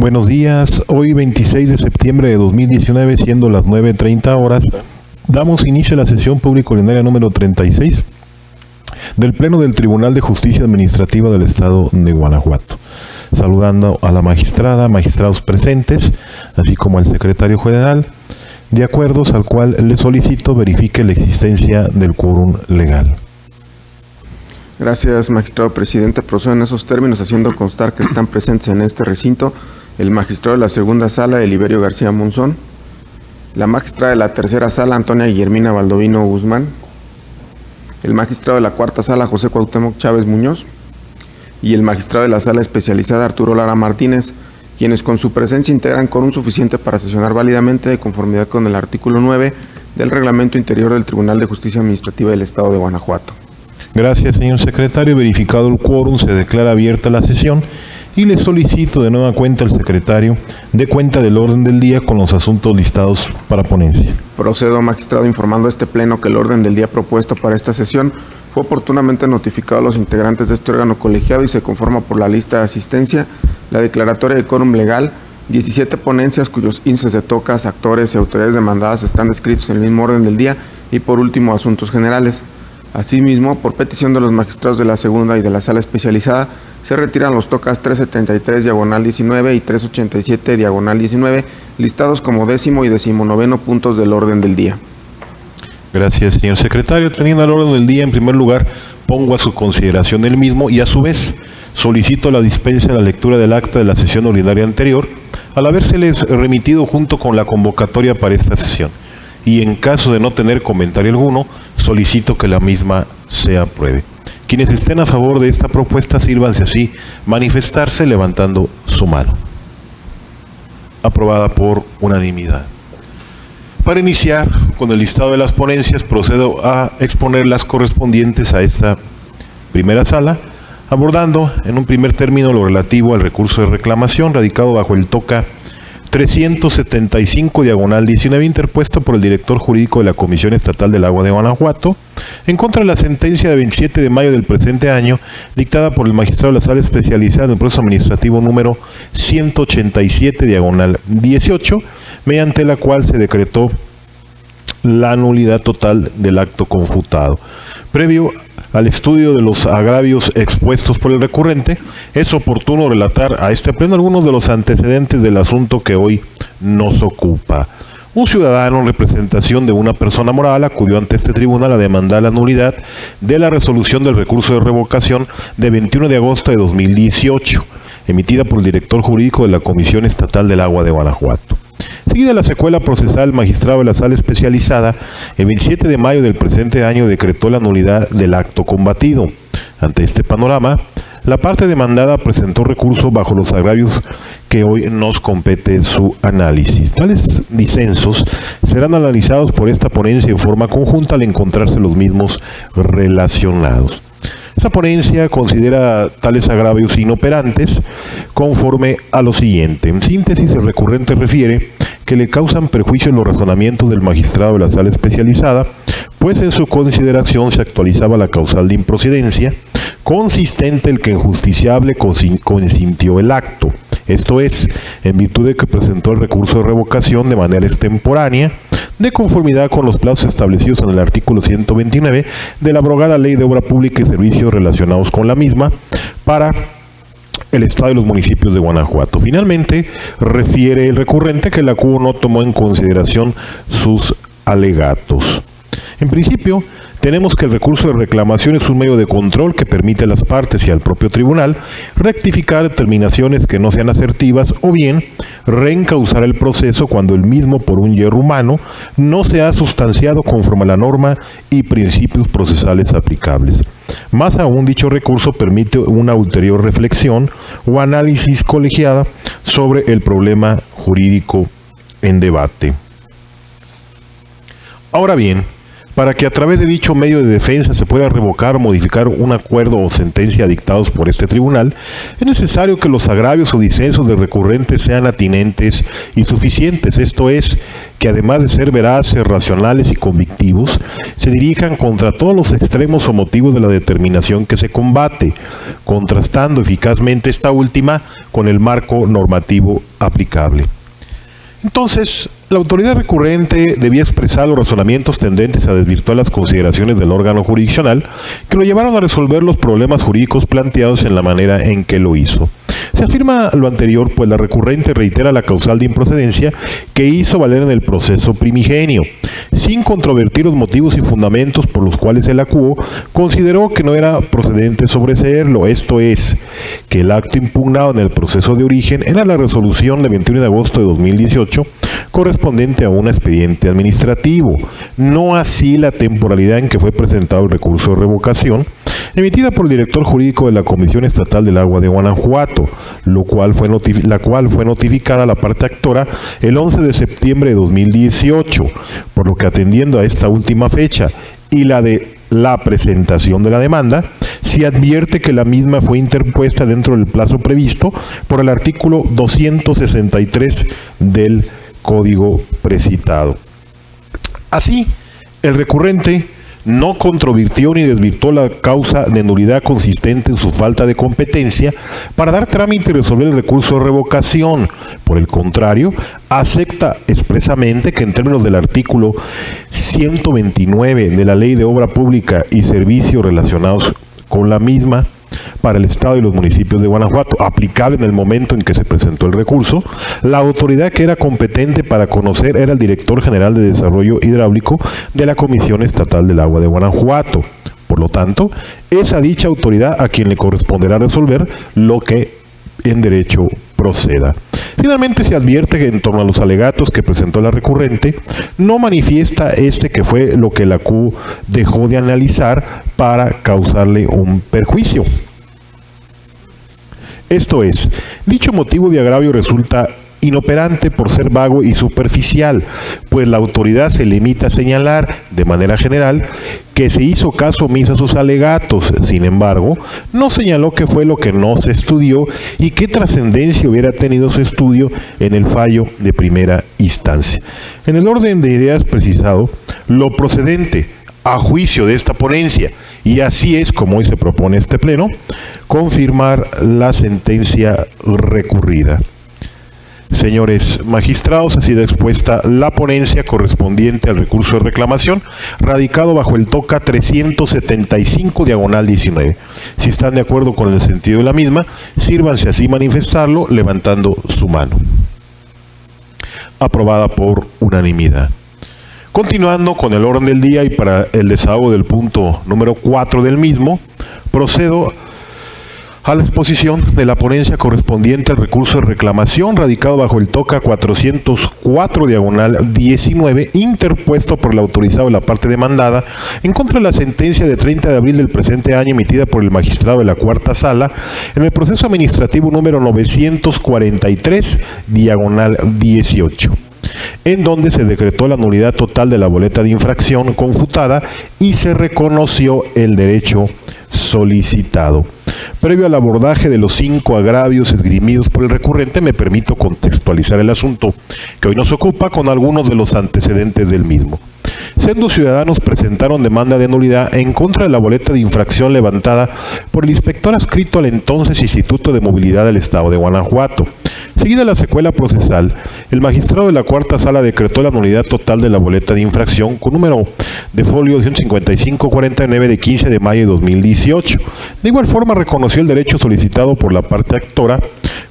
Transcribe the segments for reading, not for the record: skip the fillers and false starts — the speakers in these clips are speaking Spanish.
Buenos días, hoy 26 de septiembre de 2019, siendo las 9:30 horas, damos inicio a la sesión pública ordinaria número 36 del Pleno del Tribunal de Justicia Administrativa del Estado de Guanajuato. Saludando a la magistrada, magistrados presentes, así como al secretario general, de acuerdos al cual le solicito verifique la existencia del quórum legal. Gracias, magistrado presidente. Procedo en esos términos, haciendo constar que están presentes en este recinto el magistrado de la segunda sala, Eliberio García Monzón, la magistrada de la tercera sala, Antonia Guillermina Baldovino Guzmán, el magistrado de la cuarta sala, José Cuauhtémoc Chávez Muñoz, y el magistrado de la sala especializada, Arturo Lara Martínez, quienes con su presencia integran quórum suficiente para sesionar válidamente de conformidad con el artículo 9 del Reglamento Interior del Tribunal de Justicia Administrativa del Estado de Guanajuato. Gracias, señor secretario. Verificado el quórum, se declara abierta la sesión y le solicito de nueva cuenta al secretario de cuenta del orden del día con los asuntos listados para ponencia. Procedo, magistrado, informando a este pleno que el orden del día propuesto para esta sesión fue oportunamente notificado a los integrantes de este órgano colegiado y se conforma por la lista de asistencia, la declaratoria de quórum legal, 17 ponencias cuyos índices de tocas, actores y autoridades demandadas están descritos en el mismo orden del día y por último asuntos generales. Asimismo, por petición de los magistrados de la segunda y de la sala especializada, se retiran los tocas 373 diagonal 19 y 387 diagonal 19, listados como 10º y 19º puntos del orden del día. Gracias, señor secretario. Teniendo el orden del día, en primer lugar, pongo a su consideración el mismo y a su vez solicito la dispensa de la lectura del acta de la sesión ordinaria anterior, al habérseles remitido junto con la convocatoria para esta sesión. Y en caso de no tener comentario alguno, solicito que la misma se apruebe. Quienes estén a favor de esta propuesta, sírvanse así manifestarse levantando su mano. Aprobada por unanimidad. Para iniciar con el listado de las ponencias, procedo a exponer las correspondientes a esta primera sala, abordando en un primer término lo relativo al recurso de reclamación radicado bajo el toca 375 diagonal 19 interpuesto por el director jurídico de la Comisión Estatal del Agua de Guanajuato en contra de la sentencia de 27 de mayo del presente año dictada por el magistrado de la sala especializada en el proceso administrativo número 187 diagonal 18, mediante la cual se decretó la nulidad total del acto confutado. Previo al estudio de los agravios expuestos por el recurrente, es oportuno relatar a este pleno algunos de los antecedentes del asunto que hoy nos ocupa. Un ciudadano en representación de una persona moral acudió ante este tribunal a demandar la nulidad de la resolución del recurso de revocación de 21 de agosto de 2018, emitida por el director jurídico de la Comisión Estatal del Agua de Guanajuato. Seguida la secuela procesal, el magistrado de la sala especializada, el 27 de mayo del presente año decretó la nulidad del acto combatido. Ante este panorama, la parte demandada presentó recurso bajo los agravios que hoy nos compete su análisis. Tales disensos serán analizados por esta ponencia en forma conjunta al encontrarse los mismos relacionados. Esta ponencia considera tales agravios inoperantes conforme a lo siguiente. En síntesis, el recurrente refiere que le causan perjuicio los razonamientos del magistrado de la sala especializada, pues en su consideración se actualizaba la causal de improcedencia, consistente el que el justiciable consintió el acto, esto es, en virtud de que presentó el recurso de revocación de manera extemporánea, de conformidad con los plazos establecidos en el artículo 129 de la abrogada Ley de Obra Pública y Servicios relacionados con la misma para el Estado y los municipios de Guanajuato. Finalmente, refiere el recurrente que la CUO no tomó en consideración sus alegatos. En principio, tenemos que el recurso de reclamación es un medio de control que permite a las partes y al propio tribunal rectificar determinaciones que no sean asertivas o bien reencauzar el proceso cuando el mismo, por un hierro humano, no se ha sustanciado conforme a la norma y principios procesales aplicables. Más aún, dicho recurso permite una ulterior reflexión o análisis colegiada sobre el problema jurídico en debate. Ahora bien, Para que a través de dicho medio de defensa se pueda revocar o modificar un acuerdo o sentencia dictados por este tribunal, es necesario que los agravios o disensos del recurrente sean atinentes y suficientes, esto es, que además de ser veraces, racionales y convictivos, se dirijan contra todos los extremos o motivos de la determinación que se combate, contrastando eficazmente esta última con el marco normativo aplicable. Entonces, la autoridad recurrente debía expresar los razonamientos tendentes a desvirtuar las consideraciones del órgano jurisdiccional que lo llevaron a resolver los problemas jurídicos planteados en la manera en que lo hizo. Se afirma lo anterior, pues la recurrente reitera la causal de improcedencia que hizo valer en el proceso primigenio. Sin controvertir los motivos y fundamentos por los cuales el acuo consideró que no era procedente sobreseerlo, esto es, que el acto impugnado en el proceso de origen era la resolución de 21 de agosto de 2018 correspondiente a un expediente administrativo, no así la temporalidad en que fue presentado el recurso de revocación, emitida por el director jurídico de la Comisión Estatal del Agua de Guanajuato, la cual fue notificada a la parte actora el 11 de septiembre de 2018, por lo que atendiendo a esta última fecha y la de la presentación de la demanda, se advierte que la misma fue interpuesta dentro del plazo previsto por el artículo 263 del Código precitado. Así, el recurrente no controvirtió ni desvirtuó la causa de nulidad consistente en su falta de competencia para dar trámite y resolver el recurso de revocación. Por el contrario, acepta expresamente que en términos del artículo 129 de la Ley de Obra Pública y Servicios relacionados con la misma, para el Estado y los municipios de Guanajuato, aplicable en el momento en que se presentó el recurso, la autoridad que era competente para conocer era el Director General de Desarrollo Hidráulico de la Comisión Estatal del Agua de Guanajuato. Por lo tanto, es a dicha autoridad a quien le corresponderá resolver lo que en derecho proceda. Finalmente se advierte que en torno a los alegatos que presentó la recurrente, no manifiesta que fue lo que la CU dejó de analizar para causarle un perjuicio. Esto es, dicho motivo de agravio resulta inoperante por ser vago y superficial, pues la autoridad se limita a señalar, de manera general, que se hizo caso omiso a sus alegatos. Sin embargo, no señaló qué fue lo que no se estudió y qué trascendencia hubiera tenido su estudio en el fallo de primera instancia. En el orden de ideas precisado, lo procedente a juicio de esta ponencia, y así es como hoy se propone este pleno, confirmar la sentencia recurrida. Señores magistrados, ha sido expuesta la ponencia correspondiente al recurso de reclamación radicado bajo el TOCA 375/19. Si están de acuerdo con el sentido de la misma, sírvanse así manifestarlo levantando su mano. Aprobada por unanimidad. Continuando con el orden del día y para el desahogo del punto número 4 del mismo, procedo a la exposición de la ponencia correspondiente al recurso de reclamación radicado bajo el TOCA 404/19, interpuesto por el autorizado de la parte demandada en contra de la sentencia de 30 de abril del presente año emitida por el magistrado de la Cuarta Sala en el proceso administrativo número 943/18. En donde se decretó la nulidad total de la boleta de infracción confutada y se reconoció el derecho solicitado. Previo al abordaje de los 5 agravios esgrimidos por el recurrente, me permito contextualizar el asunto que hoy nos ocupa con algunos de los antecedentes del mismo. Sendos ciudadanos presentaron demanda de nulidad en contra de la boleta de infracción levantada por el inspector adscrito al entonces Instituto de Movilidad del Estado de Guanajuato. Seguida la secuela procesal, el magistrado de la Cuarta Sala decretó la nulidad total de la boleta de infracción con número de folio 15549 de 15 de mayo de 2018. De igual forma reconoció el derecho solicitado por la parte actora,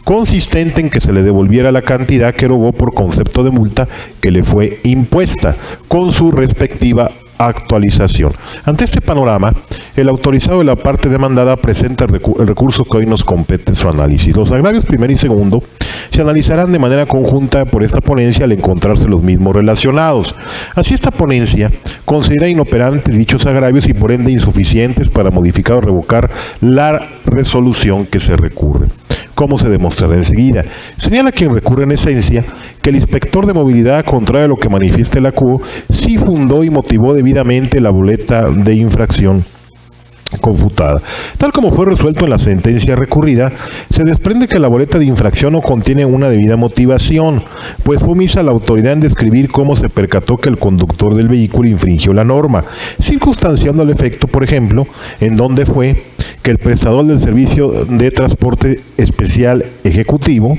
consistente en que se le devolviera la cantidad que erogó por concepto de multa que le fue impuesta, con su respectiva actualización. Ante este panorama, el autorizado de la parte demandada presenta el recurso que hoy nos compete su análisis. Los agravios primero y segundo se analizarán de manera conjunta por esta ponencia al encontrarse los mismos relacionados. Así, esta ponencia considera inoperantes dichos agravios y por ende insuficientes para modificar o revocar la resolución que se recurre. ¿Cómo se demostrará enseguida? Señala quien recurre en esencia que el inspector de movilidad, contrario a lo que manifiesta el ACUO, sí fundó y motivó debidamente la boleta de infracción confutada. Tal como fue resuelto en la sentencia recurrida, se desprende que la boleta de infracción no contiene una debida motivación, pues fue omisa la autoridad en describir cómo se percató que el conductor del vehículo infringió la norma, circunstanciando el efecto, por ejemplo, en donde fue que el prestador del servicio de transporte especial ejecutivo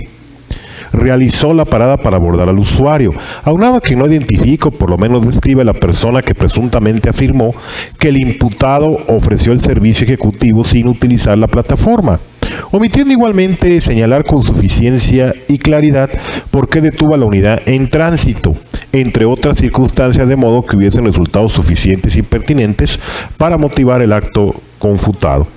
realizó la parada para abordar al usuario, aunado a que no identifica o por lo menos describe a la persona que presuntamente afirmó que el imputado ofreció el servicio ejecutivo sin utilizar la plataforma, omitiendo igualmente señalar con suficiencia y claridad por qué detuvo a la unidad en tránsito, entre otras circunstancias, de modo que hubiesen resultados suficientes y pertinentes para motivar el acto confutado.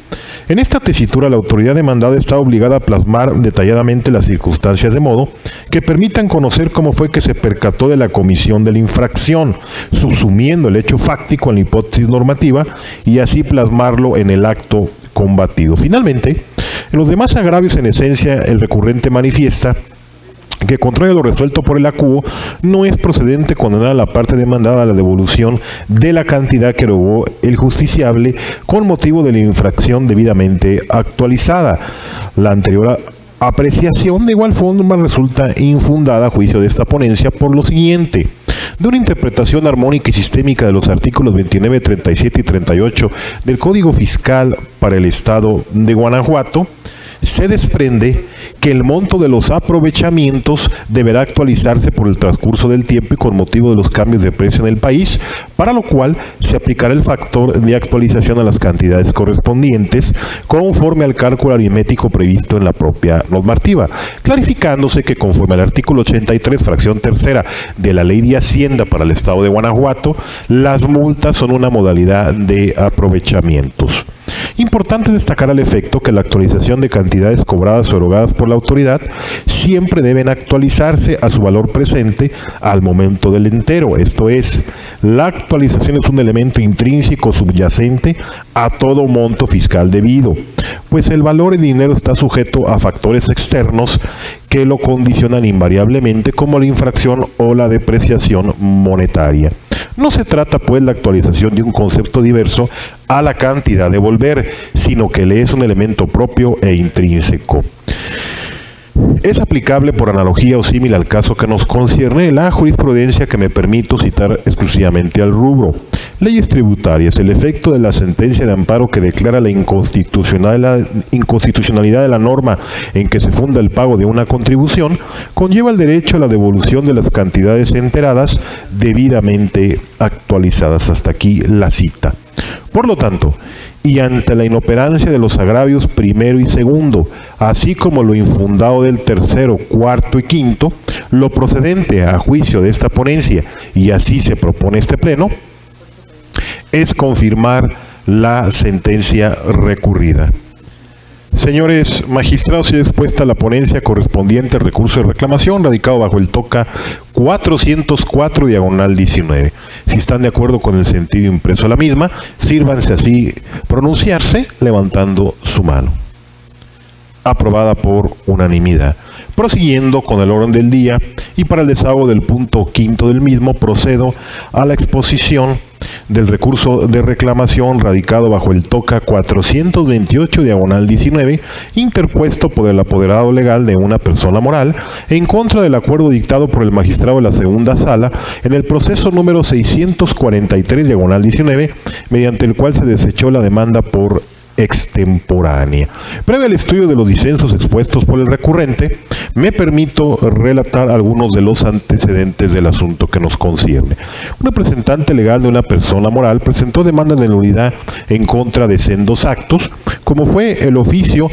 En esta tesitura, la autoridad demandada está obligada a plasmar detalladamente las circunstancias de modo que permitan conocer cómo fue que se percató de la comisión de la infracción, subsumiendo el hecho fáctico en la hipótesis normativa y así plasmarlo en el acto combatido. Finalmente, en los demás agravios, en esencia, el recurrente manifiesta que, contrario a lo resuelto por el ACUO, no es procedente condenar a la parte demandada a la devolución de la cantidad que erogó el justiciable con motivo de la infracción debidamente actualizada. La anterior apreciación de igual forma resulta infundada a juicio de esta ponencia por lo siguiente: de una interpretación armónica y sistémica de los artículos 29, 37 y 38 del Código Fiscal para el Estado de Guanajuato, se desprende que el monto de los aprovechamientos deberá actualizarse por el transcurso del tiempo y con motivo de los cambios de precio en el país, para lo cual se aplicará el factor de actualización a las cantidades correspondientes conforme al cálculo aritmético previsto en la propia normativa, clarificándose que conforme al artículo 83, fracción tercera de la Ley de Hacienda para el Estado de Guanajuato, las multas son una modalidad de aprovechamientos. Importante destacar al efecto que la actualización de cantidades cobradas o erogadas por la autoridad siempre deben actualizarse a su valor presente al momento del entero. Esto es, la actualización es un elemento intrínseco subyacente a todo monto fiscal debido, pues el valor en dinero está sujeto a factores externos que lo condicionan invariablemente, como la infracción o la depreciación monetaria. No se trata, pues, la actualización de un concepto diverso a la cantidad de devolver, sino que le es un elemento propio e intrínseco. Es aplicable por analogía o símil al caso que nos concierne la jurisprudencia que me permito citar exclusivamente al rubro. Leyes tributarias. El efecto de la sentencia de amparo que declara la inconstitucionalidad de la norma en que se funda el pago de una contribución conlleva el derecho a la devolución de las cantidades enteradas debidamente actualizadas. Hasta aquí la cita. Por lo tanto, y ante la inoperancia de los agravios primero y segundo, así como lo infundado del tercero, cuarto y quinto, lo procedente a juicio de esta ponencia, y así se propone este pleno, es confirmar la sentencia recurrida. Señores magistrados, y expuesta la ponencia correspondiente al recurso de reclamación radicado bajo el TOCA 404/19. Si están de acuerdo con el sentido impreso a la misma, sírvanse así pronunciarse levantando su mano. Aprobada por unanimidad. Prosiguiendo con el orden del día y para el desahogo del punto quinto del mismo, procedo a la exposición del recurso de reclamación radicado bajo el TOCA 428/19, interpuesto por el apoderado legal de una persona moral en contra del acuerdo dictado por el magistrado de la segunda sala en el proceso número 643/19, mediante el cual se desechó la demanda por extemporánea. Previo al estudio de los disensos expuestos por el recurrente, me permito relatar algunos de los antecedentes del asunto que nos concierne. Un representante legal de una persona moral presentó demanda de nulidad en contra de sendos actos, como fue el oficio,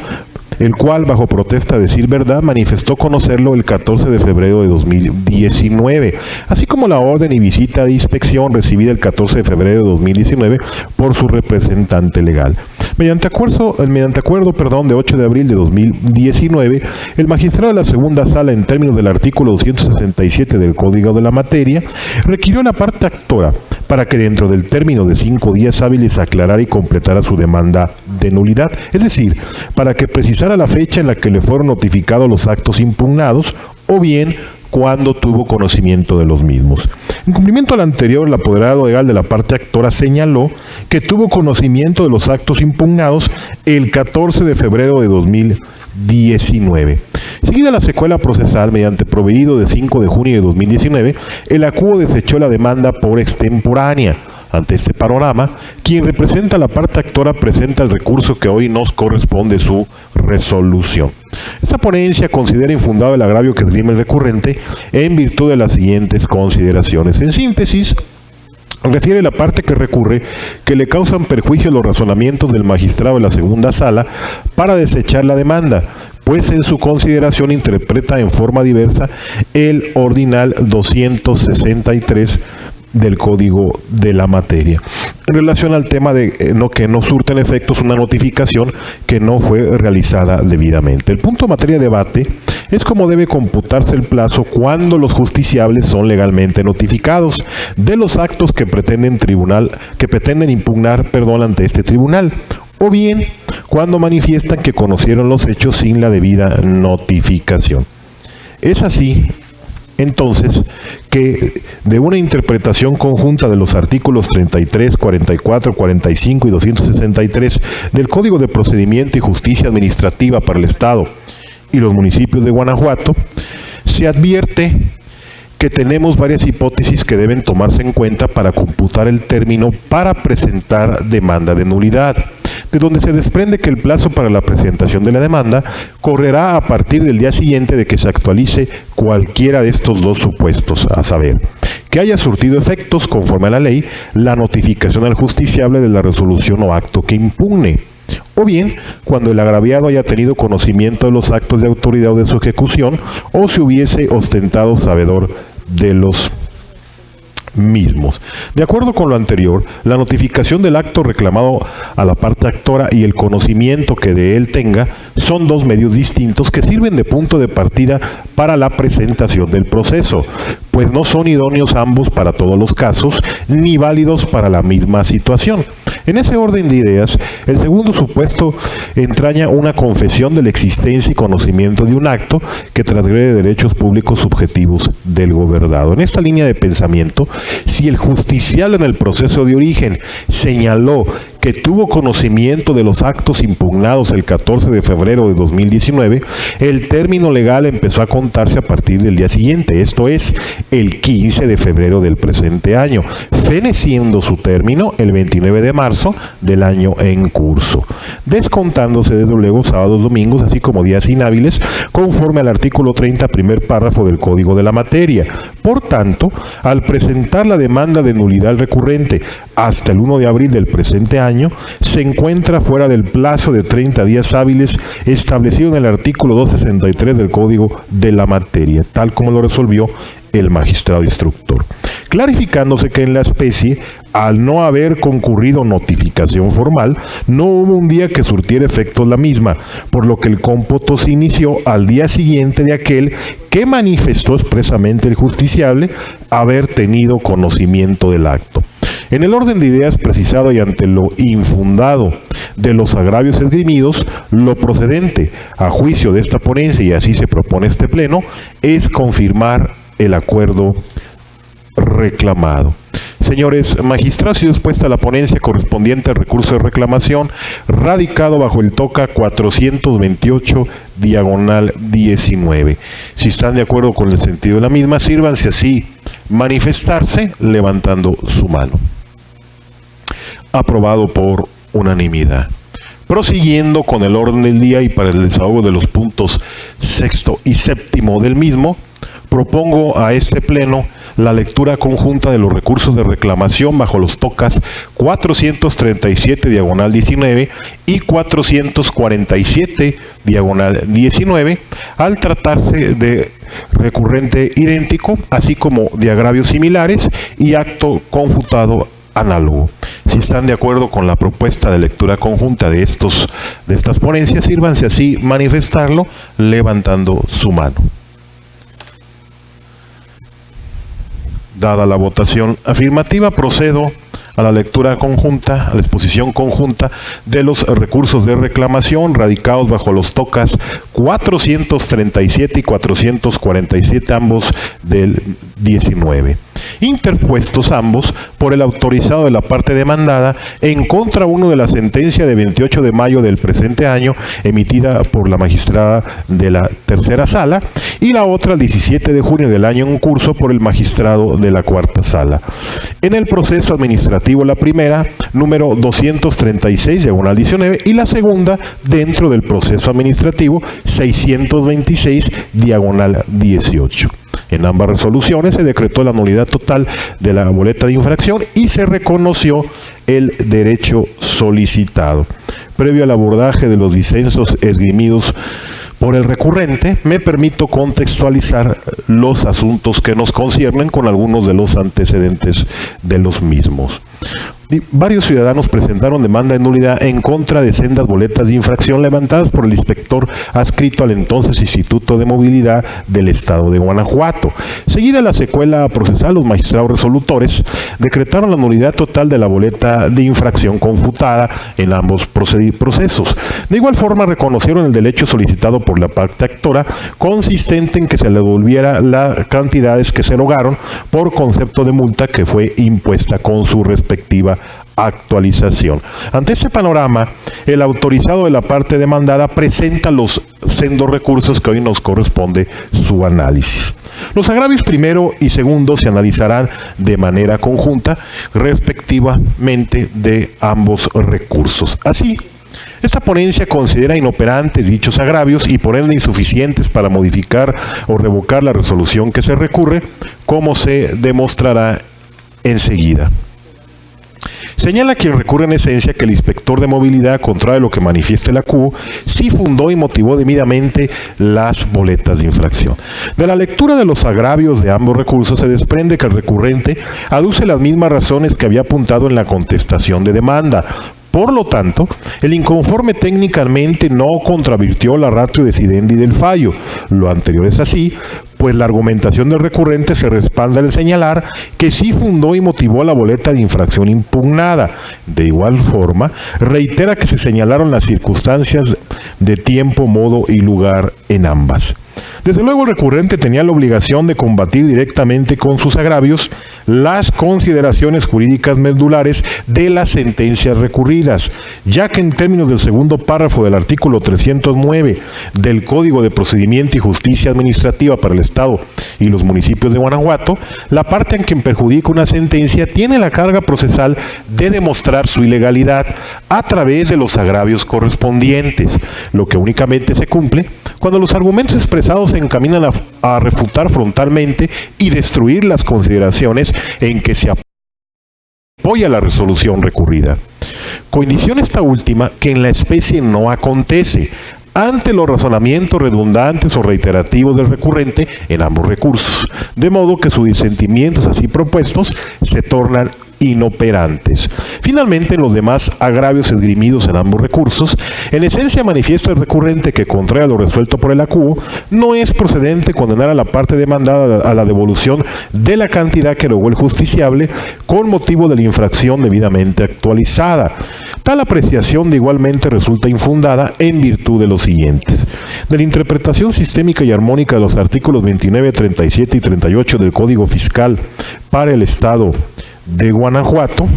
el cual, bajo protesta de decir verdad, manifestó conocerlo el 14 de febrero de 2019, así como la orden y visita de inspección recibida el 14 de febrero de 2019 por su representante legal. Mediante acuerdo de 8 de abril de 2019, el magistrado de la segunda sala, en términos del artículo 267 del Código de la Materia, requirió a la parte actora para que dentro del término de 5 días hábiles aclarara y completara su demanda de nulidad, es decir, para que precisara la fecha en la que le fueron notificados los actos impugnados o bien cuando tuvo conocimiento de los mismos. En cumplimiento al anterior, el apoderado legal de la parte actora señaló que tuvo conocimiento de los actos impugnados el 14 de febrero de 2019. Seguida la secuela procesal, mediante proveído de 5 de junio de 2019, el acuo desechó la demanda por extemporánea. Ante este panorama, quien representa a la parte actora presenta el recurso que hoy nos corresponde su resolución. Esta ponencia considera infundado el agravio que esgrime el recurrente en virtud de las siguientes consideraciones. En síntesis, refiere la parte que recurre que le causan perjuicio los razonamientos del magistrado de la segunda sala para desechar la demanda, pues en su consideración interpreta en forma diversa el ordinal 263 del Código de la Materia. En relación al tema de que no surten efectos una notificación que no fue realizada debidamente. El punto de materia de debate es cómo debe computarse el plazo cuando los justiciables son legalmente notificados de los actos que pretenden impugnar ante este tribunal, o bien cuando manifiestan que conocieron los hechos sin la debida notificación. Es así, entonces, que de una interpretación conjunta de los artículos 33, 44, 45 y 263 del Código de Procedimiento y Justicia Administrativa para el Estado y los municipios de Guanajuato, se advierte que tenemos varias hipótesis que deben tomarse en cuenta para computar el término para presentar demanda de nulidad, de donde se desprende que el plazo para la presentación de la demanda correrá a partir del día siguiente de que se actualice cualquiera de estos dos supuestos, a saber, que haya surtido efectos conforme a la ley la notificación al justiciable de la resolución o acto que impugne, o bien cuando el agraviado haya tenido conocimiento de los actos de autoridad o de su ejecución o se hubiese ostentado sabedor de los mismos. De acuerdo con lo anterior, la notificación del acto reclamado a la parte actora y el conocimiento que de él tenga son dos medios distintos que sirven de punto de partida para la presentación del proceso, pues no son idóneos ambos para todos los casos ni válidos para la misma situación. En ese orden de ideas, el segundo supuesto entraña una confesión de la existencia y conocimiento de un acto que transgrede derechos públicos subjetivos del gobernado. En esta línea de pensamiento, si el justiciable en el proceso de origen señaló que tuvo conocimiento de los actos impugnados el 14 de febrero de 2019, el término legal empezó a contarse a partir del día siguiente, esto es, el 15 de febrero del presente año, feneciendo su término el 29 de marzo del año en curso, descontándose desde luego sábados, domingos, así como días inhábiles, conforme al artículo 30, primer párrafo del Código de la Materia. Por tanto, al presentar la demanda de nulidad recurrente hasta el 1 de abril del presente año, se encuentra fuera del plazo de 30 días hábiles establecido en el artículo 263 del Código de la Materia, tal como lo resolvió el magistrado instructor, clarificándose que en la especie, al no haber concurrido notificación formal, no hubo un día que surtiera efectos la misma, por lo que el cómputo se inició al día siguiente de aquel que manifestó expresamente el justiciable haber tenido conocimiento del acto. En el orden de ideas precisado y ante lo infundado de los agravios esgrimidos, lo procedente, a juicio de esta ponencia, y así se propone este pleno, es confirmar el acuerdo reclamado. Señores magistrados, y dispuesta la ponencia correspondiente al recurso de reclamación radicado bajo el TOCA 428/19. Si están de acuerdo con el sentido de la misma, sírvanse así manifestarse levantando su mano. Aprobado por unanimidad. Prosiguiendo con el orden del día y para el desahogo de los puntos 6º y 7º del mismo, propongo a este pleno la lectura conjunta de los recursos de reclamación bajo los TOCAS 437/19 y 447/19, al tratarse de recurrente idéntico, así como de agravios similares y acto confutado análogo. Si están de acuerdo con la propuesta de lectura conjunta de estas ponencias, sírvanse así manifestarlo levantando su mano. Dada la votación afirmativa, procedo a la lectura conjunta, a la exposición conjunta de los recursos de reclamación radicados bajo los tocas 437 y 447, ambos del 19. Interpuestos ambos por el autorizado de la parte demandada en contra uno de la sentencia de 28 de mayo del presente año emitida por la magistrada de la tercera sala y la otra el 17 de junio del año en curso por el magistrado de la cuarta sala. En el proceso administrativo, la primera, número 236/19, y la segunda dentro del proceso administrativo 626/18. En ambas resoluciones se decretó la nulidad total de la boleta de infracción y se reconoció el derecho solicitado. Previo al abordaje de los disensos esgrimidos por el recurrente, me permito contextualizar los asuntos que nos conciernen con algunos de los antecedentes de los mismos. Varios ciudadanos presentaron demanda de nulidad en contra de sendas boletas de infracción levantadas por el inspector adscrito al entonces Instituto de Movilidad del Estado de Guanajuato. Seguida la secuela procesal, los magistrados resolutores decretaron la nulidad total de la boleta de infracción confutada en ambos procesos. De igual forma, reconocieron el derecho solicitado por la parte actora, consistente en que se le devolviera las cantidades que se erogaron por concepto de multa que fue impuesta con su respectiva actualización. Ante este panorama, el autorizado de la parte demandada presenta los sendos recursos que hoy nos corresponde su análisis. Los agravios primero y segundo se analizarán de manera conjunta, respectivamente, de ambos recursos. Así, esta ponencia considera inoperantes dichos agravios y por ende insuficientes para modificar o revocar la resolución que se recurre, como se demostrará enseguida. Señala quien recurre en esencia que el inspector de movilidad, contrario a lo que manifieste la CUO, sí fundó y motivó debidamente las boletas de infracción. De la lectura de los agravios de ambos recursos se desprende que el recurrente aduce las mismas razones que había apuntado en la contestación de demanda. Por lo tanto, el inconforme técnicamente no contravirtió la ratio decidendi del fallo. Lo anterior es así, pues la argumentación del recurrente se respalda en señalar que sí fundó y motivó la boleta de infracción impugnada. De igual forma, reitera que se señalaron las circunstancias de tiempo, modo y lugar en ambas. Desde luego, el recurrente tenía la obligación de combatir directamente con sus agravios las consideraciones jurídicas medulares de las sentencias recurridas, ya que en términos del segundo párrafo del artículo 309 del Código de Procedimiento y Justicia Administrativa para el Estado y los municipios de Guanajuato, la parte en quien perjudica una sentencia tiene la carga procesal de demostrar su ilegalidad a través de los agravios correspondientes, lo que únicamente se cumple cuando los argumentos expresados se encaminan a refutar frontalmente y destruir las consideraciones en que se apoya la resolución recurrida. Condición esta última que en la especie no acontece ante los razonamientos redundantes o reiterativos del recurrente en ambos recursos, de modo que sus disentimientos así propuestos se tornan inoperantes. Finalmente, en los demás agravios esgrimidos en ambos recursos, en esencia manifiesta el recurrente que, contrario a lo resuelto por el ACUO, no es procedente condenar a la parte demandada a la devolución de la cantidad que erogó el justiciable con motivo de la infracción debidamente actualizada. Tal apreciación de igualmente resulta infundada en virtud de los siguientes: de la interpretación sistémica y armónica de los artículos 29, 37 y 38 del Código Fiscal para el Estado de Guanajuato,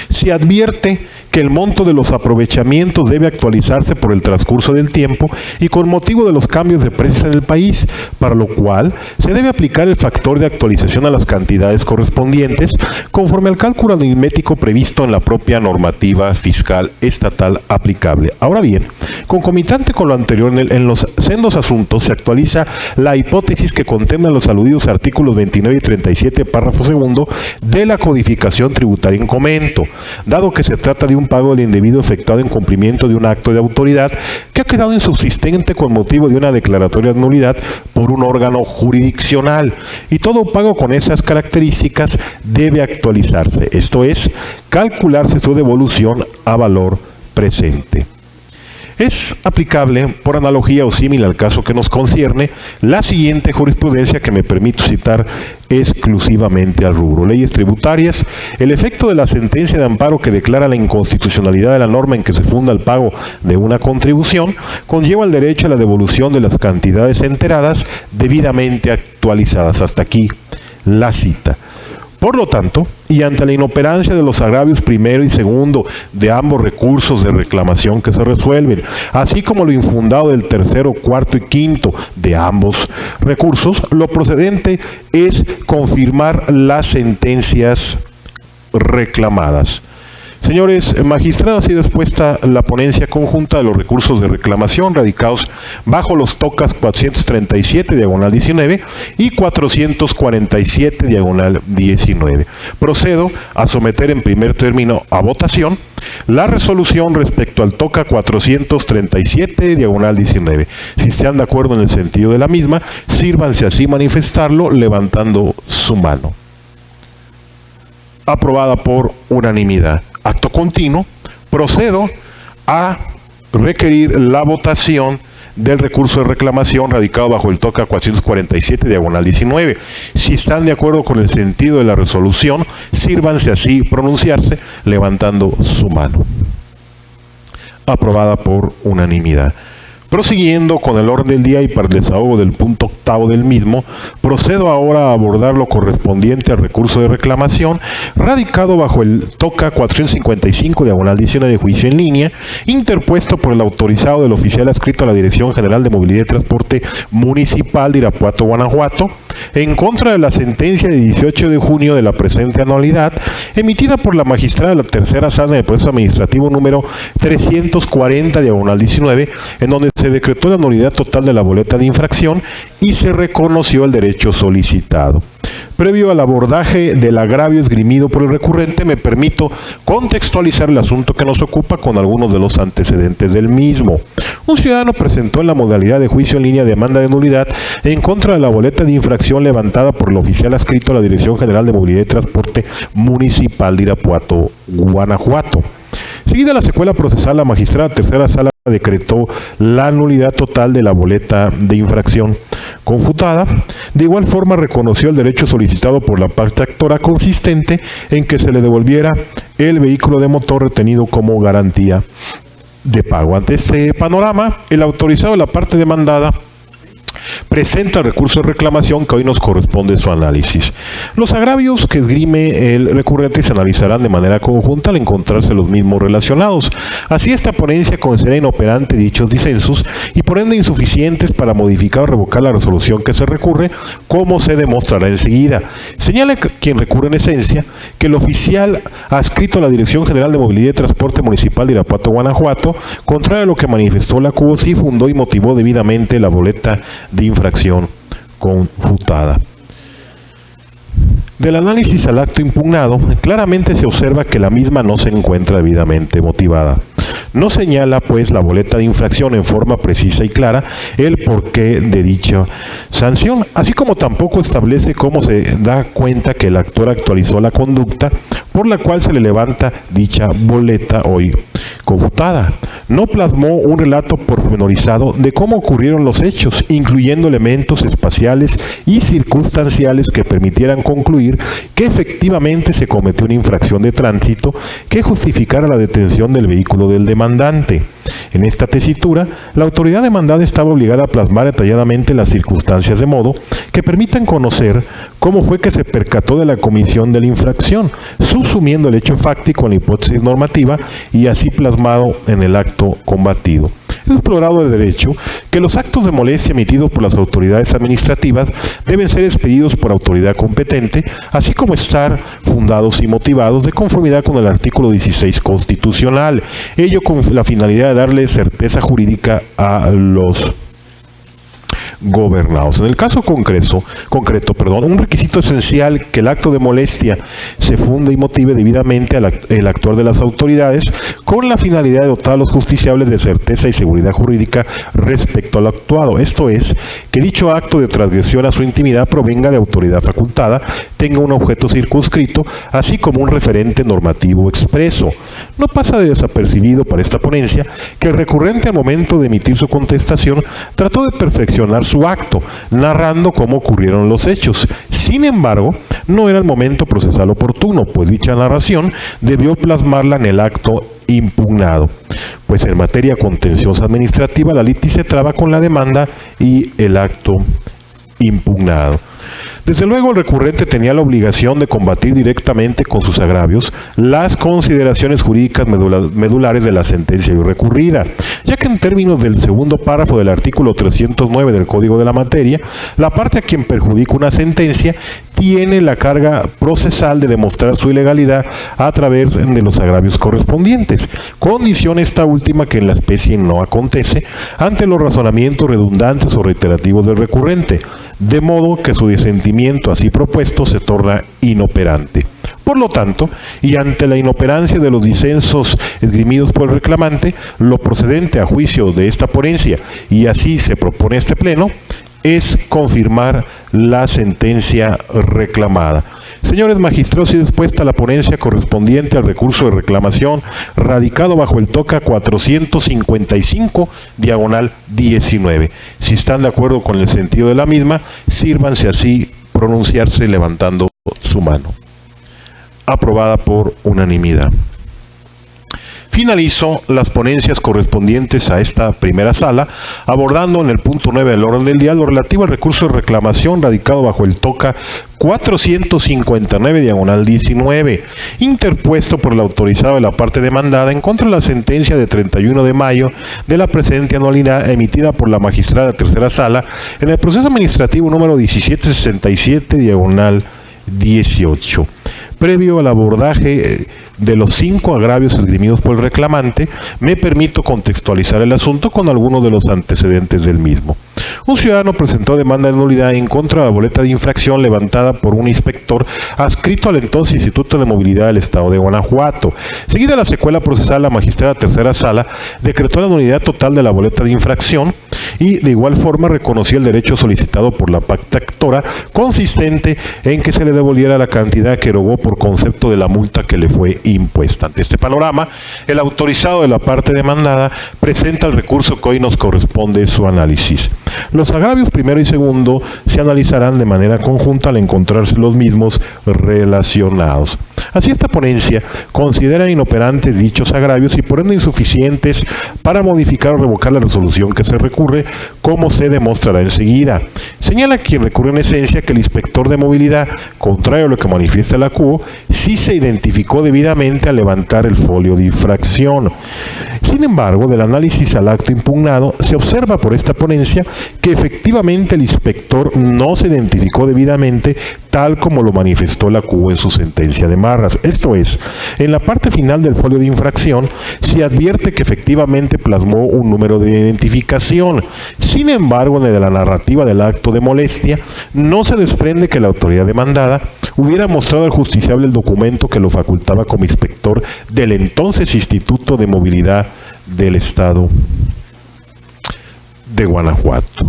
se advierte que el monto de los aprovechamientos debe actualizarse por el transcurso del tiempo y con motivo de los cambios de precios en el país, para lo cual se debe aplicar el factor de actualización a las cantidades correspondientes conforme al cálculo aritmético previsto en la propia normativa fiscal estatal aplicable. Ahora bien, concomitante con lo anterior, en los sendos asuntos se actualiza la hipótesis que contemplan los aludidos artículos 29 y 37, párrafo segundo, de la codificación tributaria en comento, dado que se trata de un un pago del indebido efectuado en cumplimiento de un acto de autoridad que ha quedado insubsistente con motivo de una declaratoria de nulidad por un órgano jurisdiccional. Y todo pago con esas características debe actualizarse, esto es, calcularse su devolución a valor presente. Es aplicable, por analogía o símil al caso que nos concierne, la siguiente jurisprudencia que me permito citar exclusivamente al rubro. Leyes tributarias. El efecto de la sentencia de amparo que declara la inconstitucionalidad de la norma en que se funda el pago de una contribución conlleva el derecho a la devolución de las cantidades enteradas debidamente actualizadas. Hasta aquí la cita. Por lo tanto, y ante la inoperancia de los agravios primero y segundo de ambos recursos de reclamación que se resuelven, así como lo infundado del tercero, cuarto y quinto de ambos recursos, lo procedente es confirmar las sentencias reclamadas. Señores magistrados, ha sido expuesta la ponencia conjunta de los recursos de reclamación radicados bajo los tocas 437/19 y 447/19. Procedo a someter en primer término a votación la resolución respecto al toca 437/19. Si están de acuerdo en el sentido de la misma, sírvanse así manifestarlo levantando su mano. Aprobada por unanimidad. Acto continuo, procedo a requerir la votación del recurso de reclamación radicado bajo el toca 447/19. Si están de acuerdo con el sentido de la resolución, sírvanse así pronunciarse levantando su mano. Aprobada por unanimidad. Prosiguiendo con el orden del día y para el desahogo del punto octavo del mismo, procedo ahora a abordar lo correspondiente al recurso de reclamación radicado bajo el toca 455/19 de juicio en línea, interpuesto por el autorizado del oficial adscrito a la Dirección General de Movilidad y Transporte Municipal de Irapuato, Guanajuato, en contra de la sentencia de 18 de junio de la presente anualidad, emitida por la magistrada de la tercera sala del proceso administrativo número 340/19, en donde se decretó la nulidad total de la boleta de infracción y se reconoció el derecho solicitado. Previo al abordaje del agravio esgrimido por el recurrente, me permito contextualizar el asunto que nos ocupa con algunos de los antecedentes del mismo. Un ciudadano presentó en la modalidad de juicio en línea demanda de nulidad en contra de la boleta de infracción levantada por el oficial adscrito a la Dirección General de Movilidad y Transporte Municipal de Irapuato, Guanajuato. Seguida la secuela procesal, la magistrada tercera sala decretó la nulidad total de la boleta de infracción confutada. De igual forma reconoció el derecho solicitado por la parte actora, consistente en que se le devolviera el vehículo de motor retenido como garantía de pago. Ante este panorama, el autorizado de la parte demandada presenta el recurso de reclamación que hoy nos corresponde su análisis. Los agravios que esgrime el recurrente se analizarán de manera conjunta al encontrarse los mismos relacionados. Así, esta ponencia considera inoperante dichos disensos y por ende insuficientes para modificar o revocar la resolución que se recurre, como se demostrará enseguida. Señala quien recurre en esencia que el oficial adscrito a la Dirección General de Movilidad y Transporte Municipal de Irapuato, Guanajuato, contrario a lo que manifestó la CUOSI, fundó y motivó debidamente la boleta de infracción confutada. Del análisis al acto impugnado, claramente se observa que la misma no se encuentra debidamente motivada. No señala, pues, la boleta de infracción en forma precisa y clara el porqué de dicha sanción, así como tampoco establece cómo se da cuenta que el actor actualizó la conducta por la cual se le levanta dicha boleta hoy confutada. No plasmó un relato pormenorizado de cómo ocurrieron los hechos, incluyendo elementos espaciales y circunstanciales que permitieran concluir que efectivamente se cometió una infracción de tránsito que justificara la detención del vehículo del demandante. En esta tesitura, la autoridad demandada estaba obligada a plasmar detalladamente las circunstancias de modo que permitan conocer cómo fue que se percató de la comisión de la infracción, subsumiendo el hecho fáctico en la hipótesis normativa y así plasmado en el acto combatido. Es explorado el derecho que los actos de molestia emitidos por las autoridades administrativas deben ser expedidos por autoridad competente, así como estar fundados y motivados de conformidad con el artículo 16 constitucional, ello con la finalidad de darle certeza jurídica a los gobernados. En el caso concreto, un requisito esencial que el acto de molestia se funde y motive debidamente el actuar de las autoridades con la finalidad de dotar a los justiciables de certeza y seguridad jurídica respecto al actuado. Esto es, que dicho acto de transgresión a su intimidad provenga de autoridad facultada, tenga un objeto circunscrito, así como un referente normativo expreso. No pasa de desapercibido para esta ponencia que el recurrente, al momento de emitir su contestación, trató de perfeccionar su acto, narrando cómo ocurrieron los hechos. Sin embargo, no era el momento procesal oportuno, pues dicha narración debió plasmarla en el acto impugnado. Pues en materia contenciosa administrativa, la litis se traba con la demanda y el acto impugnado. Desde luego, el recurrente tenía la obligación de combatir directamente con sus agravios las consideraciones jurídicas medulares de la sentencia recurrida, ya que en términos del segundo párrafo del artículo 309 del Código de la Materia, la parte a quien perjudica una sentencia tiene la carga procesal de demostrar su ilegalidad a través de los agravios correspondientes, condición esta última que en la especie no acontece ante los razonamientos redundantes o reiterativos del recurrente, de modo que su disentimiento así propuesto se torna inoperante. Por lo tanto, y ante la inoperancia de los disensos esgrimidos por el reclamante, lo procedente a juicio de esta ponencia, y así se propone este pleno, es confirmar la sentencia reclamada. Señores magistrados, y dispuesta la ponencia correspondiente al recurso de reclamación radicado bajo el TOCA 455/19. Si están de acuerdo con el sentido de la misma, sírvanse así pronunciarse levantando su mano. Aprobada por unanimidad. Finalizo las ponencias correspondientes a esta primera sala, abordando en el punto 9 del orden del día lo relativo al recurso de reclamación radicado bajo el TOCA 459/19, interpuesto por el autorizado de la parte demandada en contra de la sentencia de 31 de mayo de la presente anualidad emitida por la magistrada tercera sala en el proceso administrativo número 1767/18. Previo al abordaje de los 5 agravios esgrimidos por el reclamante, me permito contextualizar el asunto con algunos de los antecedentes del mismo. Un ciudadano presentó demanda de nulidad en contra de la boleta de infracción levantada por un inspector adscrito al entonces Instituto de Movilidad del Estado de Guanajuato. Seguida la secuela procesal, la magistrada tercera sala decretó la nulidad total de la boleta de infracción y de igual forma reconoció el derecho solicitado por la parte actora, consistente en que se le devolviera la cantidad que erogó por concepto de la multa que le fue impuesta. Ante este panorama, el autorizado de la parte demandada presenta el recurso que hoy nos corresponde su análisis. Los agravios primero y segundo se analizarán de manera conjunta al encontrarse los mismos relacionados. Así, esta ponencia considera inoperantes dichos agravios y por ende insuficientes para modificar o revocar la resolución que se recurre, como se demostrará enseguida. Señala quien recurre en esencia que el inspector de movilidad, contrario a lo que manifiesta la CUO, sí se identificó debidamente al levantar el folio de infracción. Sin embargo, del análisis al acto impugnado, se observa por esta ponencia que efectivamente el inspector no se identificó debidamente tal como lo manifestó la CUO en su sentencia de Marras. Esto es, en la parte final del folio de infracción se advierte que efectivamente plasmó un número de identificación. Sin embargo, de la narrativa del acto de molestia no se desprende que la autoridad demandada hubiera mostrado al justiciable el documento que lo facultaba como inspector del entonces Instituto de Movilidad del Estado de Guanajuato.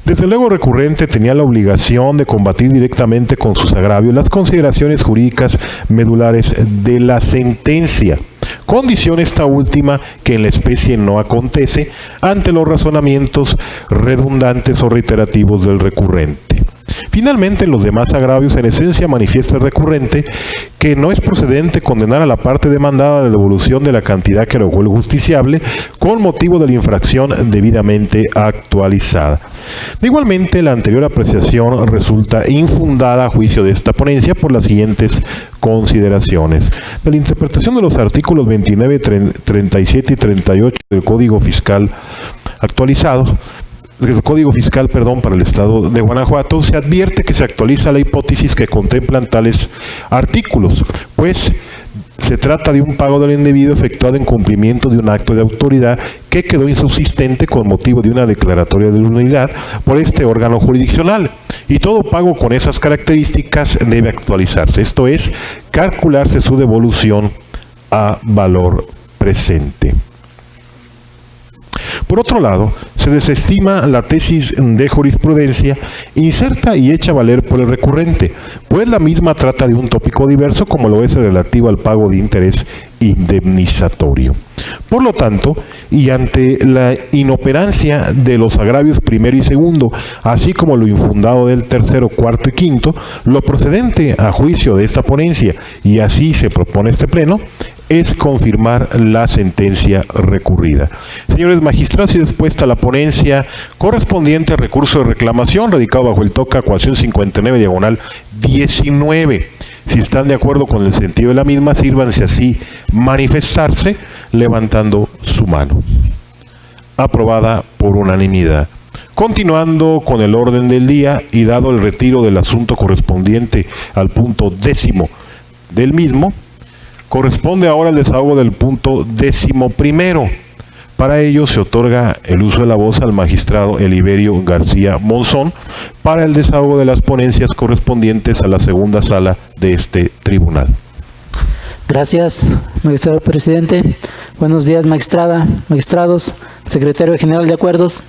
Desde luego, el recurrente tenía la obligación de combatir directamente con sus agravios las consideraciones jurídicas medulares de la sentencia, condición esta última que en la especie no acontece ante los razonamientos redundantes o reiterativos del recurrente. Finalmente, en los demás agravios, en esencia manifiesta el recurrente que no es procedente condenar a la parte demandada de devolución de la cantidad que erogó el justiciable con motivo de la infracción debidamente actualizada. Igualmente, la anterior apreciación resulta infundada a juicio de esta ponencia por las siguientes consideraciones. De la interpretación de los artículos 29, 37 y 38 del Código Fiscal actualizado, Código Fiscal, para el Estado de Guanajuato, se advierte que se actualiza la hipótesis que contemplan tales artículos, pues se trata de un pago del indebido efectuado en cumplimiento de un acto de autoridad que quedó insubsistente con motivo de una declaratoria de nulidad por este órgano jurisdiccional. Y todo pago con esas características debe actualizarse, esto es, calcularse su devolución a valor presente. Por otro lado, se desestima la tesis de jurisprudencia inserta y hecha valer por el recurrente, pues la misma trata de un tópico diverso como lo es el relativo al pago de interés indemnizatorio. Por lo tanto, y ante la inoperancia de los agravios primero y segundo, así como lo infundado del tercero, cuarto y quinto, lo procedente a juicio de esta ponencia, y así se propone este pleno, es confirmar la sentencia recurrida. Señores magistrados, y dispuesta la ponencia correspondiente al recurso de reclamación radicado bajo el TOCA Acuación 59/19. Si están de acuerdo con el sentido de la misma, sírvanse así manifestarse levantando su mano. Aprobada por unanimidad. Continuando con el orden del día y dado el retiro del asunto correspondiente al punto 10º del mismo, corresponde ahora el desahogo del punto 11º. Para ello se otorga el uso de la voz al magistrado Eliberio García Monzón para el desahogo de las ponencias correspondientes a la segunda sala de este tribunal. Gracias, magistrado presidente. Buenos días, magistrada, magistrados, secretario general de acuerdos.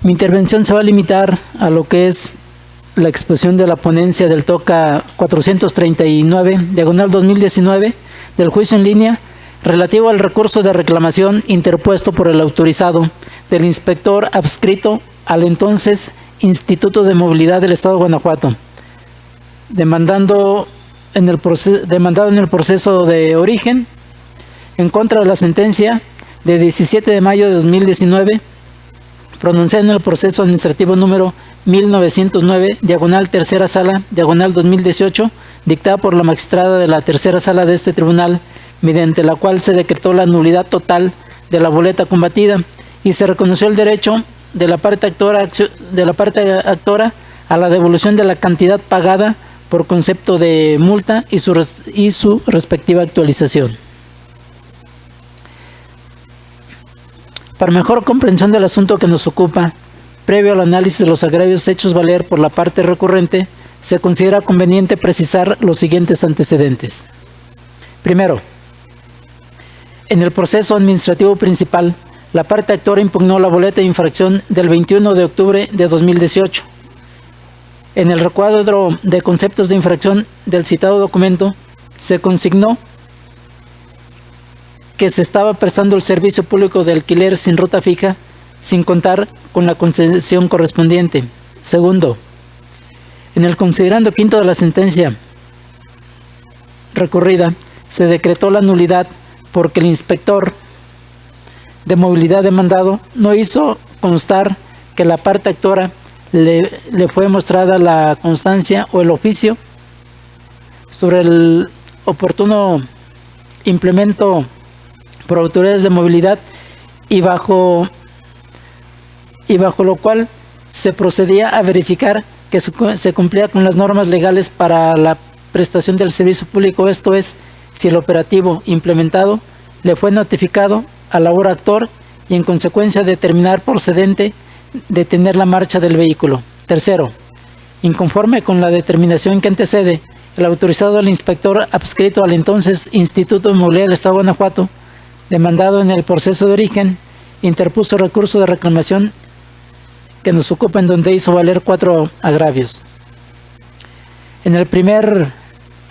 Mi intervención se va a limitar a lo que es la exposición de la ponencia del TOCA 439/2019 del juicio en línea relativo al recurso de reclamación interpuesto por el autorizado del inspector adscrito al entonces Instituto de Movilidad del Estado de Guanajuato, demandado en el proceso de origen en contra de la sentencia de 17 de mayo de 2019 pronunciada en el proceso administrativo número 1909, tercera sala, 2018, dictada por la magistrada de la tercera sala de este tribunal, mediante la cual se decretó la nulidad total de la boleta combatida y se reconoció el derecho de la parte actora a la devolución de la cantidad pagada por concepto de multa y su respectiva actualización. Para mejor comprensión del asunto que nos ocupa, previo al análisis de los agravios hechos valer por la parte recurrente, se considera conveniente precisar los siguientes antecedentes. Primero, en el proceso administrativo principal, la parte actora impugnó la boleta de infracción del 21 de octubre de 2018. En el recuadro de conceptos de infracción del citado documento, se consignó que se estaba prestando el servicio público de alquiler sin ruta fija, sin contar con la concesión correspondiente. Segundo, en el considerando quinto de la sentencia recurrida, se decretó la nulidad porque el inspector de movilidad demandado no hizo constar que la parte actora le fue mostrada la constancia o el oficio sobre el oportuno implemento por autoridades de movilidad y bajo lo cual se procedía a verificar que se cumplía con las normas legales para la prestación del servicio público, esto es, si el operativo implementado le fue notificado al labor actor y en consecuencia determinar procedente detener la marcha del vehículo. Tercero, inconforme con la determinación que antecede, el autorizado al inspector adscrito al entonces Instituto de Movilidad del Estado de Guanajuato, demandado en el proceso de origen, interpuso recurso de reclamación que nos ocupa, en donde hizo valer 4 agravios. En el primer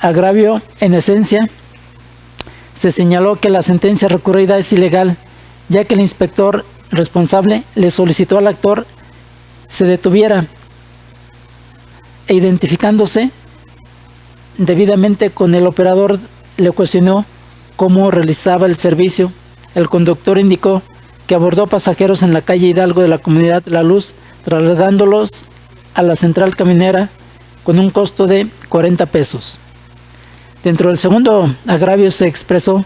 agravio, en esencia, se señaló que la sentencia recurrida es ilegal, ya que el inspector responsable le solicitó al actor se detuviera e identificándose debidamente con el operador, le cuestionó cómo realizaba el servicio. El conductor indicó que abordó pasajeros en la calle Hidalgo de la comunidad La Luz, trasladándolos a la central camionera con un costo de 40 pesos. Dentro del segundo agravio se expresó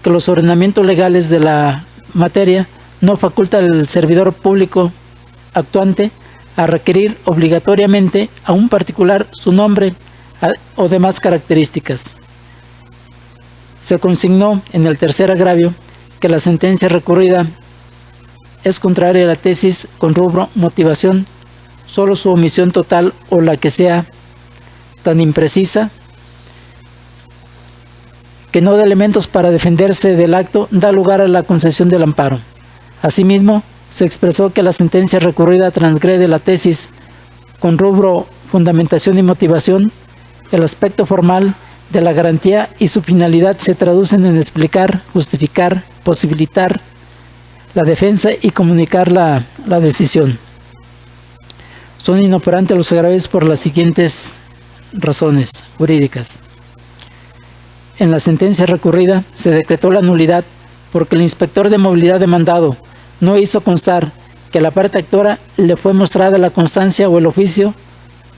que los ordenamientos legales de la materia no faculta al servidor público actuante a requerir obligatoriamente a un particular su nombre o demás características. Se consignó en el tercer agravio que la sentencia recurrida es contraria a la tesis con rubro motivación, solo su omisión total o la que sea tan imprecisa que no da elementos para defenderse del acto da lugar a la concesión del amparo. Asimismo, se expresó que la sentencia recurrida transgrede la tesis con rubro fundamentación y motivación. El aspecto formal de la garantía y su finalidad se traducen en explicar, justificar, posibilitar la defensa y comunicar la decisión. Son inoperantes los agravios por las siguientes razones jurídicas. En la sentencia recurrida se decretó la nulidad porque el inspector de movilidad demandado no hizo constar que a la parte actora le fue mostrada la constancia o el oficio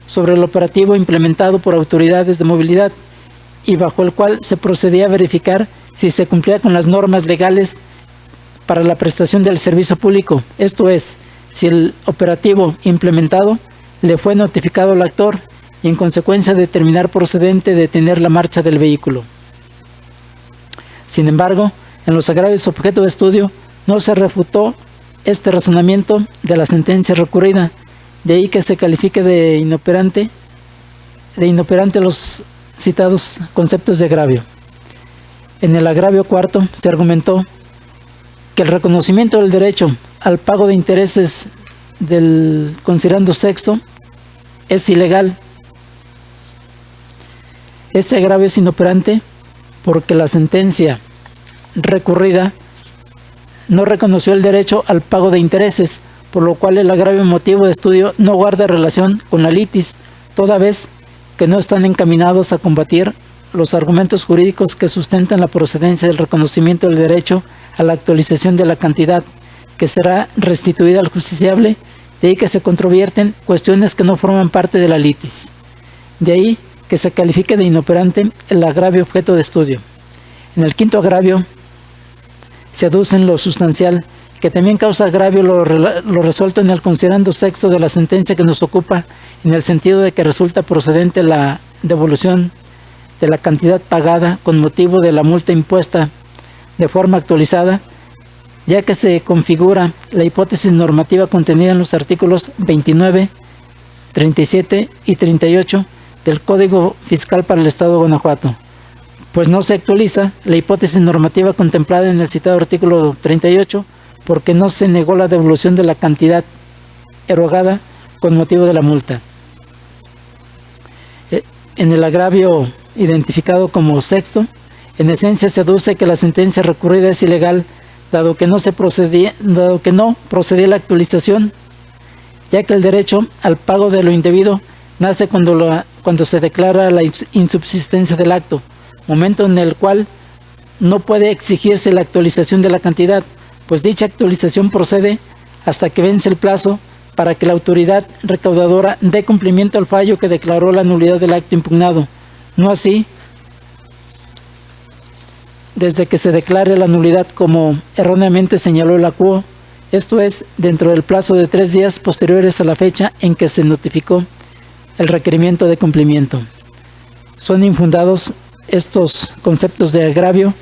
sobre el operativo implementado por autoridades de movilidad y bajo el cual se procedía a verificar si se cumplía con las normas legales para la prestación del servicio público, esto es, si el operativo implementado le fue notificado al actor y en consecuencia determinar procedente detener la marcha del vehículo. Sin embargo, en los agravios objeto de estudio no se refutó este razonamiento de la sentencia recurrida, de ahí que se califique de inoperante los citados conceptos de agravio. En el agravio cuarto se argumentó que el reconocimiento del derecho al pago de intereses del considerando sexto es ilegal. Este agravio es inoperante porque la sentencia recurrida no reconoció el derecho al pago de intereses, por lo cual el agravio motivo de estudio no guarda relación con la litis, toda vez que no están encaminados a combatir los argumentos jurídicos que sustentan la procedencia del reconocimiento del derecho a la actualización de la cantidad que será restituida al justiciable, de ahí que se controvierten cuestiones que no forman parte de la litis. De ahí que se califique de inoperante el agravio objeto de estudio. En el quinto agravio se aduce en lo sustancial que también causa agravio lo resuelto en el considerando sexto de la sentencia que nos ocupa, en el sentido de que resulta procedente la devolución de la cantidad pagada con motivo de la multa impuesta de forma actualizada, ya que se configura la hipótesis normativa contenida en los artículos 29, 37 y 38 del Código Fiscal para el Estado de Guanajuato, pues no se actualiza la hipótesis normativa contemplada en el citado artículo 38 porque no se negó la devolución de la cantidad erogada con motivo de la multa. En el agravio identificado como sexto, en esencia se aduce que la sentencia recurrida es ilegal, dado que no procedía la actualización, ya que el derecho al pago de lo indebido nace cuando se declara la insubsistencia del acto, momento en el cual no puede exigirse la actualización de la cantidad, pues dicha actualización procede hasta que vence el plazo para que la autoridad recaudadora dé cumplimiento al fallo que declaró la nulidad del acto impugnado. No así, desde que se declare la nulidad como erróneamente señaló el acuo, esto es, dentro del plazo de 3 días posteriores a la fecha en que se notificó el requerimiento de cumplimiento. Son infundados estos conceptos de agravio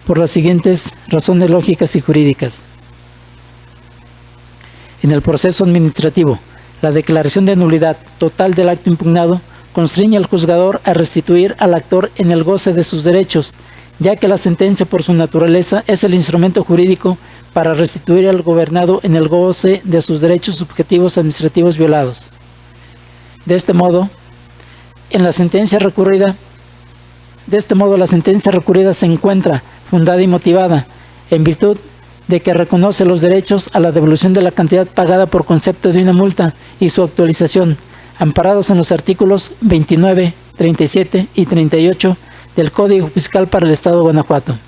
por las siguientes razones lógicas y jurídicas. En el proceso administrativo, la declaración de nulidad total del acto impugnado constriñe al juzgador a restituir al actor en el goce de sus derechos, ya que la sentencia por su naturaleza es el instrumento jurídico para restituir al gobernado en el goce de sus derechos subjetivos administrativos violados. De este modo, la sentencia recurrida se encuentra fundada y motivada en virtud de que reconoce los derechos a la devolución de la cantidad pagada por concepto de una multa y su actualización, amparados en los artículos 29, 37 y 38 del Código Fiscal para el Estado de Guanajuato.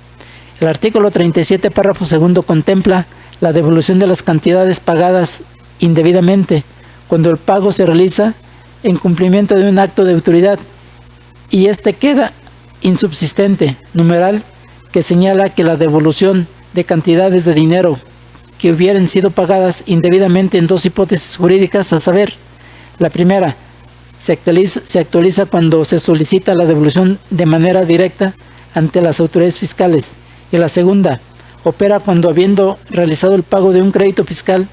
El artículo 37, párrafo segundo, contempla la devolución de las cantidades pagadas indebidamente cuando el pago se realiza en cumplimiento de un acto de autoridad y éste queda insubsistente, numeral, que señala que la devolución de cantidades de dinero que hubieran sido pagadas indebidamente en dos hipótesis jurídicas, a saber, la primera, se actualiza cuando se solicita la devolución de manera directa ante las autoridades fiscales, y la segunda, opera cuando, habiendo realizado el pago de un crédito fiscal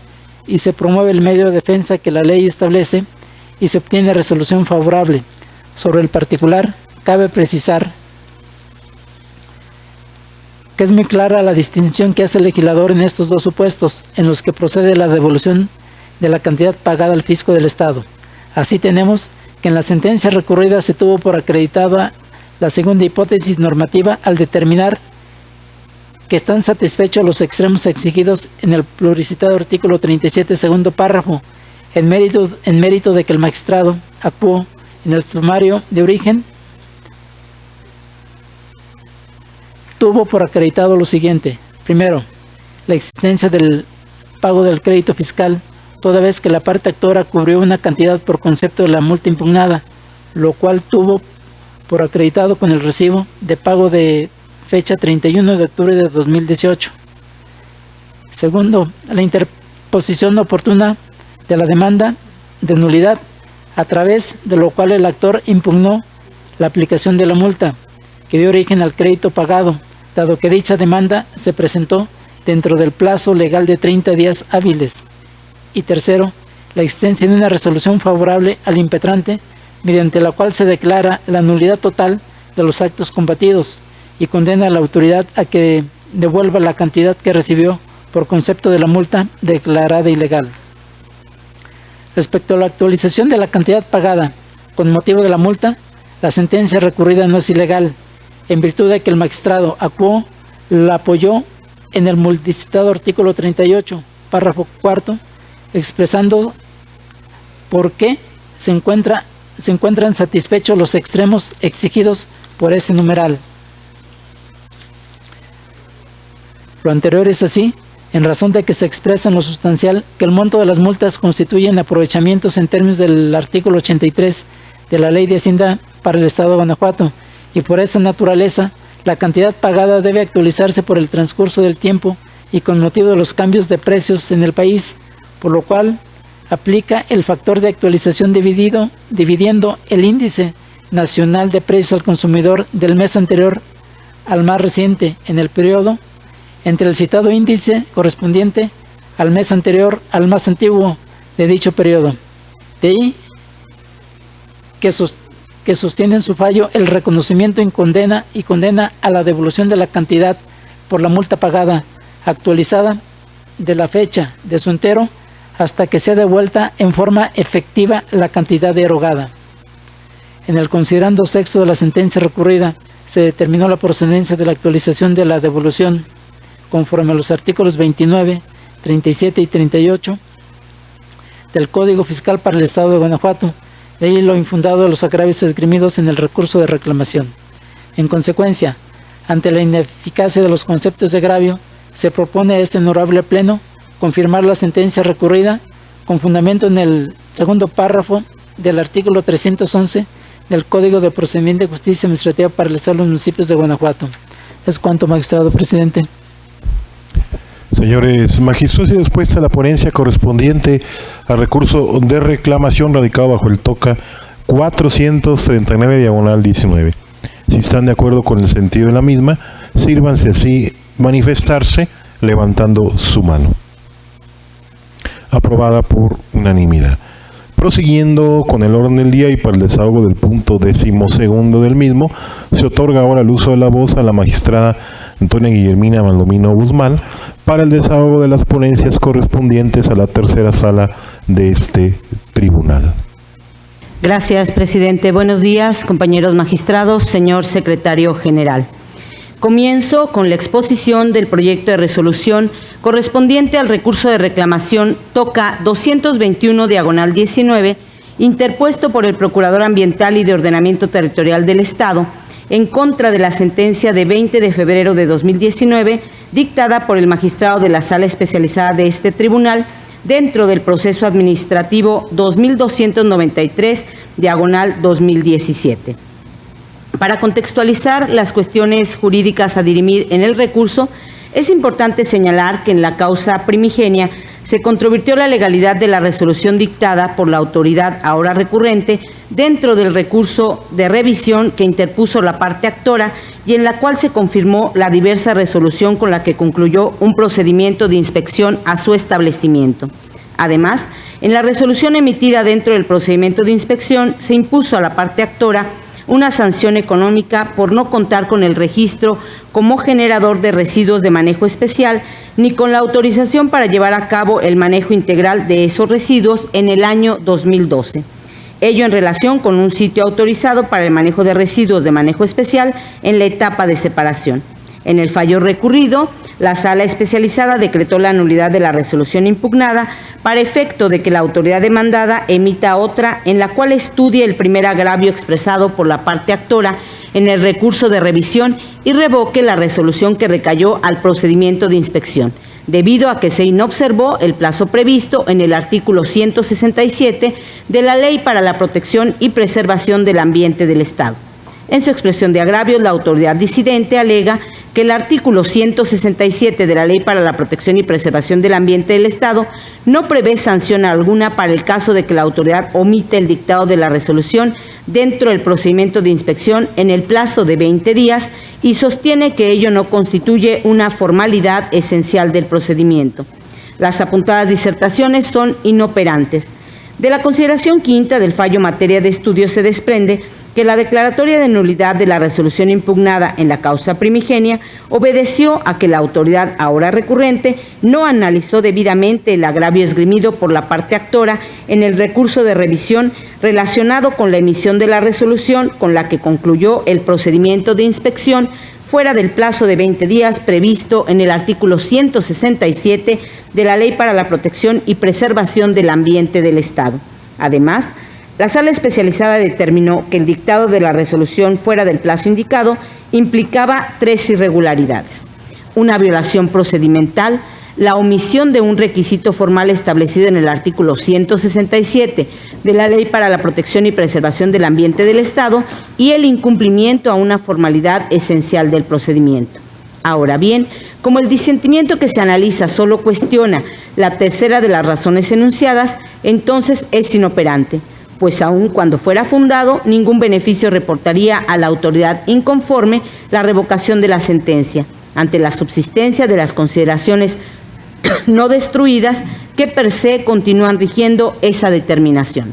y se promueve el medio de defensa que la ley establece y se obtiene resolución favorable. Sobre el particular, cabe precisar que es muy clara la distinción que hace el legislador en estos dos supuestos, en los que procede la devolución de la cantidad pagada al fisco del Estado. Así tenemos que en la sentencia recurrida se tuvo por acreditada la segunda hipótesis normativa al determinar que están satisfechos los extremos exigidos en el pluricitado artículo 37, segundo párrafo, en mérito de que el magistrado actuó en el sumario de origen, tuvo por acreditado lo siguiente. Primero, la existencia del pago del crédito fiscal, toda vez que la parte actora cubrió una cantidad por concepto de la multa impugnada, lo cual tuvo por acreditado con el recibo de pago de fecha 31 de octubre de 2018. Segundo, la interposición oportuna de la demanda de nulidad, a través de lo cual el actor impugnó la aplicación de la multa que dio origen al crédito pagado, dado que dicha demanda se presentó dentro del plazo legal de 30 días hábiles. Y tercero, la existencia de una resolución favorable al impetrante, mediante la cual se declara la nulidad total de los actos combatidos y condena a la autoridad a que devuelva la cantidad que recibió por concepto de la multa declarada ilegal. Respecto a la actualización de la cantidad pagada con motivo de la multa, la sentencia recurrida no es ilegal, en virtud de que el magistrado actuó, la apoyó en el multicitado artículo 38, párrafo cuarto, expresando por qué se encuentran satisfechos los extremos exigidos por ese numeral. Lo anterior es así, en razón de que se expresa en lo sustancial que el monto de las multas constituyen aprovechamientos en términos del artículo 83 de la Ley de Hacienda para el Estado de Guanajuato, y por esa naturaleza, la cantidad pagada debe actualizarse por el transcurso del tiempo y con motivo de los cambios de precios en el país, por lo cual aplica el factor de actualización dividiendo el índice nacional de precios al consumidor del mes anterior al más reciente en el periodo, entre el citado índice correspondiente al mes anterior al más antiguo de dicho periodo. De ahí que sostiene en su fallo el reconocimiento y condena a la devolución de la cantidad por la multa pagada actualizada de la fecha de su entero hasta que sea devuelta en forma efectiva la cantidad derogada. En el considerando sexto de la sentencia recurrida se determinó la procedencia de la actualización de la devolución conforme a los artículos 29, 37 y 38 del Código Fiscal para el Estado de Guanajuato, de ahí lo infundado de los agravios esgrimidos en el recurso de reclamación. En consecuencia, ante la ineficacia de los conceptos de agravio, se propone a este honorable Pleno confirmar la sentencia recurrida con fundamento en el segundo párrafo del artículo 311 del Código de Procedimiento de Justicia Administrativa para el Estado de los Municipios de Guanajuato. Es cuanto, magistrado presidente. Señores magistrados, y después a la ponencia correspondiente al recurso de reclamación radicado bajo el TOCA 439/19. Si están de acuerdo con el sentido de la misma, sírvanse así manifestarse levantando su mano. Aprobada por unanimidad. Prosiguiendo con el orden del día y para el desahogo del punto 12º del mismo, se otorga ahora el uso de la voz a la magistrada Antonia Guillermina Baldomino Guzmán para el desahogo de las ponencias correspondientes a la tercera sala de este tribunal. Gracias, presidente. Buenos días, compañeros magistrados, señor secretario general. Comienzo con la exposición del proyecto de resolución correspondiente al recurso de reclamación TOCA 221/19, interpuesto por el Procurador Ambiental y de Ordenamiento Territorial del Estado, en contra de la sentencia de 20 de febrero de 2019, dictada por el magistrado de la Sala Especializada de este tribunal, dentro del proceso administrativo 2293/2017. Para contextualizar las cuestiones jurídicas a dirimir en el recurso, Es importante señalar que en la causa primigenia se controvirtió la legalidad de la resolución dictada por la autoridad ahora recurrente dentro del recurso de revisión que interpuso la parte actora y en la cual se confirmó la diversa resolución con la que concluyó un procedimiento de inspección a su establecimiento. Además, en la resolución emitida dentro del procedimiento de inspección se impuso a la parte actora una sanción económica por no contar con el registro como generador de residuos de manejo especial ni con la autorización para llevar a cabo el manejo integral de esos residuos en el año 2012. Ello en relación con un sitio autorizado para el manejo de residuos de manejo especial en la etapa de separación. En el fallo recurrido, la Sala Especializada decretó la nulidad de la resolución impugnada para efecto de que la autoridad demandada emita otra en la cual estudie el primer agravio expresado por la parte actora en el recurso de revisión y revoque la resolución que recayó al procedimiento de inspección, debido a que se inobservó el plazo previsto en el artículo 167 de la Ley para la Protección y Preservación del Ambiente del Estado. En su expresión de agravios, la autoridad disidente alega que el artículo 167 de la Ley para la Protección y Preservación del Ambiente del Estado no prevé sanción alguna para el caso de que la autoridad omite el dictado de la resolución dentro del procedimiento de inspección en el plazo de 20 días y sostiene que ello no constituye una formalidad esencial del procedimiento. Las apuntadas disertaciones son inoperantes. De la consideración quinta del fallo materia de estudio se desprende que la declaratoria de nulidad de la resolución impugnada en la causa primigenia obedeció a que la autoridad ahora recurrente no analizó debidamente el agravio esgrimido por la parte actora en el recurso de revisión relacionado con la emisión de la resolución con la que concluyó el procedimiento de inspección fuera del plazo de 20 días previsto en el artículo 167 de la Ley para la Protección y Preservación del Ambiente del Estado. Además, la Sala Especializada determinó que el dictado de la resolución fuera del plazo indicado implicaba 3 irregularidades: una violación procedimental, la omisión de un requisito formal establecido en el artículo 167 de la Ley para la Protección y Preservación del Ambiente del Estado y el incumplimiento a una formalidad esencial del procedimiento. Ahora bien, como el disentimiento que se analiza solo cuestiona la tercera de las razones enunciadas, entonces es inoperante, pues aun cuando fuera fundado, ningún beneficio reportaría a la autoridad inconforme la revocación de la sentencia, ante la subsistencia de las consideraciones no destruidas que per se continúan rigiendo esa determinación.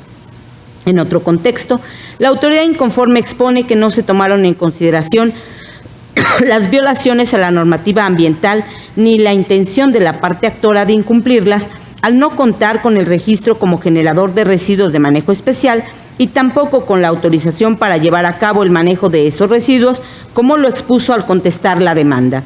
En otro contexto, la autoridad inconforme expone que no se tomaron en consideración las violaciones a la normativa ambiental ni la intención de la parte actora de incumplirlas, al no contar con el registro como generador de residuos de manejo especial y tampoco con la autorización para llevar a cabo el manejo de esos residuos, como lo expuso al contestar la demanda.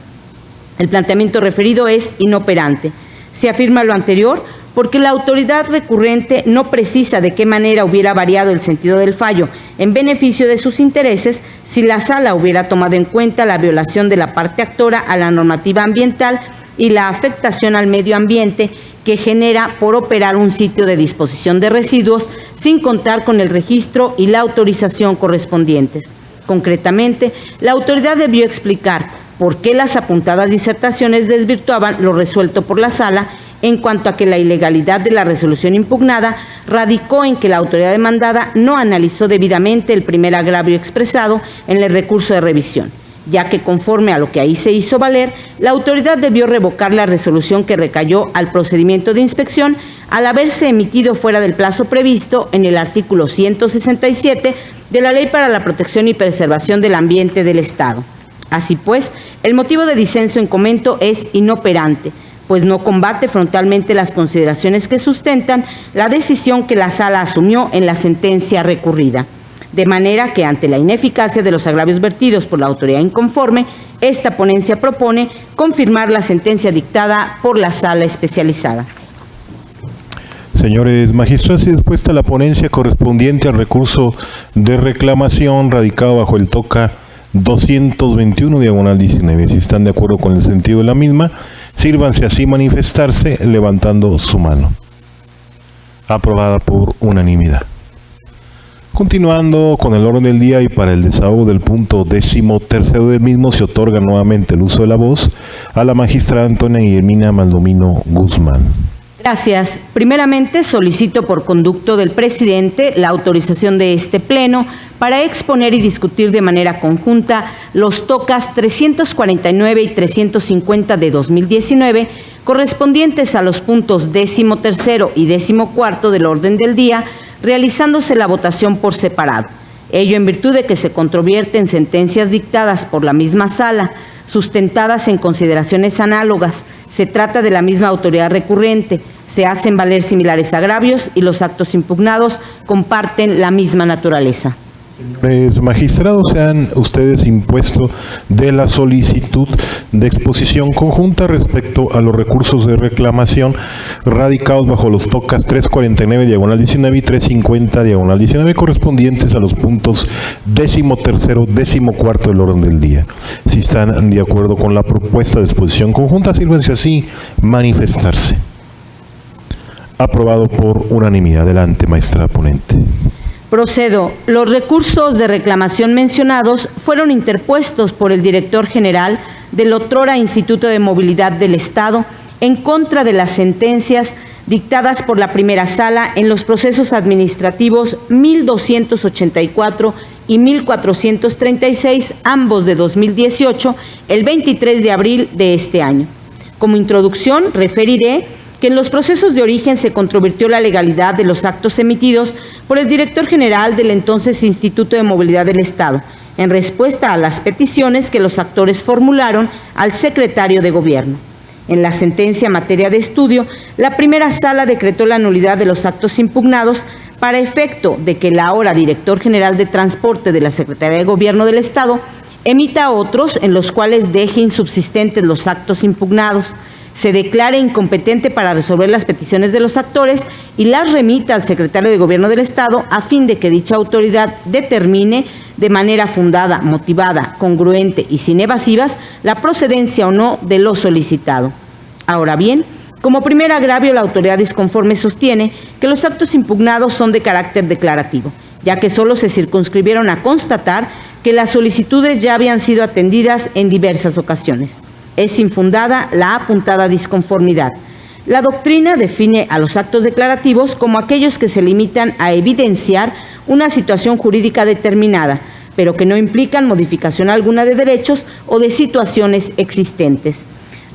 El planteamiento referido es inoperante. Se afirma lo anterior porque la autoridad recurrente no precisa de qué manera hubiera variado el sentido del fallo en beneficio de sus intereses si la Sala hubiera tomado en cuenta la violación de la parte actora a la normativa ambiental y la afectación al medio ambiente que genera por operar un sitio de disposición de residuos sin contar con el registro y la autorización correspondientes. Concretamente, la autoridad debió explicar por qué las apuntadas disertaciones desvirtuaban lo resuelto por la Sala en cuanto a que la ilegalidad de la resolución impugnada radicó en que la autoridad demandada no analizó debidamente el primer agravio expresado en el recurso de revisión, ya que conforme a lo que ahí se hizo valer, la autoridad debió revocar la resolución que recayó al procedimiento de inspección al haberse emitido fuera del plazo previsto en el artículo 167 de la Ley para la Protección y Preservación del Ambiente del Estado. Así pues, el motivo de disenso en comento es inoperante, pues no combate frontalmente las consideraciones que sustentan la decisión que la Sala asumió en la sentencia recurrida. De manera que ante la ineficacia de los agravios vertidos por la autoridad inconforme, esta ponencia propone confirmar la sentencia dictada por la Sala Especializada. Señores magistrados, y dispuesta la ponencia correspondiente al recurso de reclamación radicado bajo el TOCA 221/19. Si están de acuerdo con el sentido de la misma, sírvanse así manifestarse levantando su mano. Aprobada por unanimidad. Continuando con el orden del día y para el desahogo del punto 13º del mismo, se otorga nuevamente el uso de la voz a la magistrada Antonia Guillermina Maldomino Guzmán. Gracias. Primeramente, solicito por conducto del presidente la autorización de este pleno para exponer y discutir de manera conjunta los tocas 349 y 350 de 2019, correspondientes a los puntos 13º y 14º del orden del día, realizándose la votación por separado. Ello en virtud de que se controvierten sentencias dictadas por la misma sala, sustentadas en consideraciones análogas. Se trata de la misma autoridad recurrente, se hacen valer similares agravios y los actos impugnados comparten la misma naturaleza. Magistrados, se han ustedes impuesto de la solicitud de exposición conjunta respecto a los recursos de reclamación radicados bajo los tocas 349/19 y 350/19 correspondientes a los puntos 13º, 14º del orden del día. Si están de acuerdo con la propuesta de exposición conjunta, sírvanse así manifestarse. Aprobado por unanimidad. Adelante, maestra ponente. Procedo. Los recursos de reclamación mencionados fueron interpuestos por el director general del otrora Instituto de Movilidad del Estado en contra de las sentencias dictadas por la primera sala en los procesos administrativos 1284 y 1436, ambos de 2018, el 23 de abril de este año. Como introducción, referiré que en los procesos de origen se controvirtió la legalidad de los actos emitidos por el director general del entonces Instituto de Movilidad del Estado, en respuesta a las peticiones que los actores formularon al secretario de Gobierno. En la sentencia en materia de estudio, la primera sala decretó la nulidad de los actos impugnados para efecto de que el ahora director general de Transporte de la Secretaría de Gobierno del Estado emita otros en los cuales deje insubsistentes los actos impugnados, se declare incompetente para resolver las peticiones de los actores y las remita al secretario de Gobierno del Estado a fin de que dicha autoridad determine de manera fundada, motivada, congruente y sin evasivas la procedencia o no de lo solicitado. Ahora bien, como primer agravio, la autoridad disconforme sostiene que los actos impugnados son de carácter declarativo, ya que solo se circunscribieron a constatar que las solicitudes ya habían sido atendidas en diversas ocasiones. Es infundada la apuntada disconformidad. La doctrina define a los actos declarativos como aquellos que se limitan a evidenciar una situación jurídica determinada, pero que no implican modificación alguna de derechos o de situaciones existentes.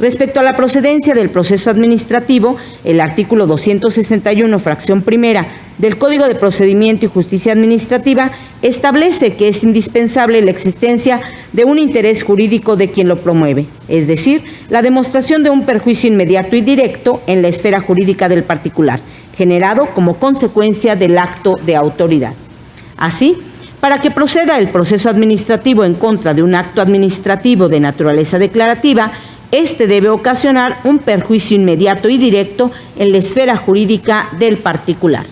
Respecto a la procedencia del proceso administrativo, el artículo 261, fracción primera del Código de Procedimiento y Justicia Administrativa establece que es indispensable la existencia de un interés jurídico de quien lo promueve, es decir, la demostración de un perjuicio inmediato y directo en la esfera jurídica del particular, generado como consecuencia del acto de autoridad. Así, para que proceda el proceso administrativo en contra de un acto administrativo de naturaleza declarativa, este debe ocasionar un perjuicio inmediato y directo en la esfera jurídica del particular.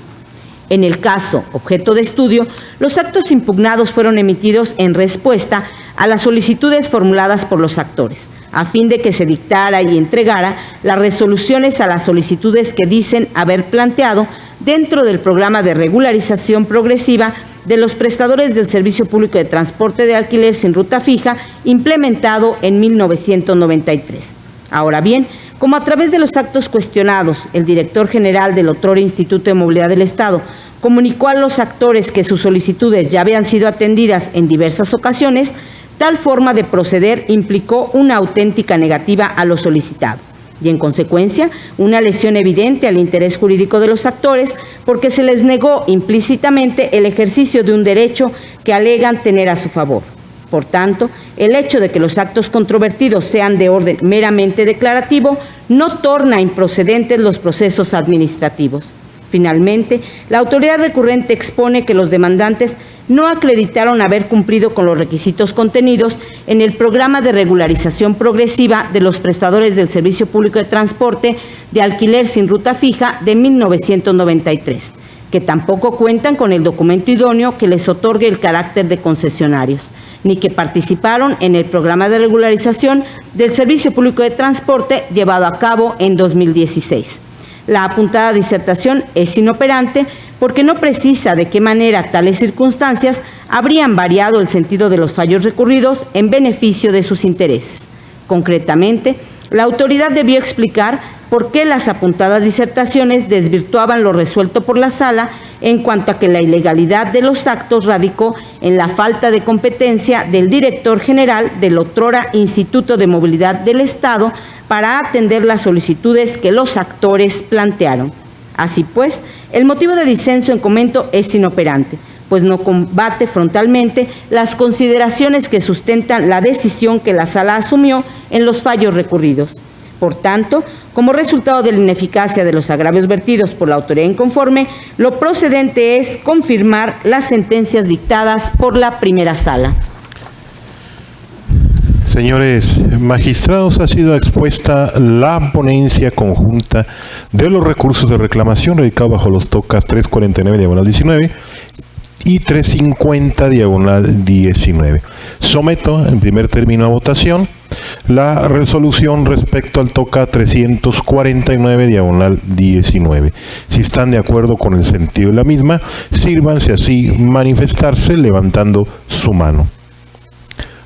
En el caso objeto de estudio, los actos impugnados fueron emitidos en respuesta a las solicitudes formuladas por los actores, a fin de que se dictara y entregara las resoluciones a las solicitudes que dicen haber planteado dentro del programa de regularización progresiva de los prestadores del Servicio Público de Transporte de Alquiler sin ruta fija, implementado en 1993. Ahora bien, como a través de los actos cuestionados, el director general del otrora Instituto de Movilidad del Estado comunicó a los actores que sus solicitudes ya habían sido atendidas en diversas ocasiones, tal forma de proceder implicó una auténtica negativa a lo solicitado y, en consecuencia, una lesión evidente al interés jurídico de los actores porque se les negó implícitamente el ejercicio de un derecho que alegan tener a su favor. Por tanto, el hecho de que los actos controvertidos sean de orden meramente declarativo no torna improcedentes los procesos administrativos. Finalmente, la autoridad recurrente expone que los demandantes no acreditaron haber cumplido con los requisitos contenidos en el programa de regularización progresiva de los prestadores del Servicio Público de Transporte de Alquiler sin ruta fija de 1993, que tampoco cuentan con el documento idóneo que les otorgue el carácter de concesionarios, ni que participaron en el programa de regularización del Servicio Público de Transporte llevado a cabo en 2016. La apuntada disertación es inoperante porque no precisa de qué manera tales circunstancias habrían variado el sentido de los fallos recurridos en beneficio de sus intereses. Concretamente, la autoridad debió explicar por qué las apuntadas disertaciones desvirtuaban lo resuelto por la Sala en cuanto a que la ilegalidad de los actos radicó en la falta de competencia del director general del otrora Instituto de Movilidad del Estado para atender las solicitudes que los actores plantearon. Así pues, el motivo de disenso en comento es inoperante, pues no combate frontalmente las consideraciones que sustentan la decisión que la Sala asumió en los fallos recurridos. Por tanto, como resultado de la ineficacia de los agravios vertidos por la autoridad inconforme, lo procedente es confirmar las sentencias dictadas por la primera Sala. Señores magistrados, ha sido expuesta la ponencia conjunta de los recursos de reclamación radicados bajo los tocas 349/19 y 350/19. Someto en primer término a votación la resolución respecto al toca 349/19. Si están de acuerdo con el sentido de la misma, sírvanse así manifestarse levantando su mano.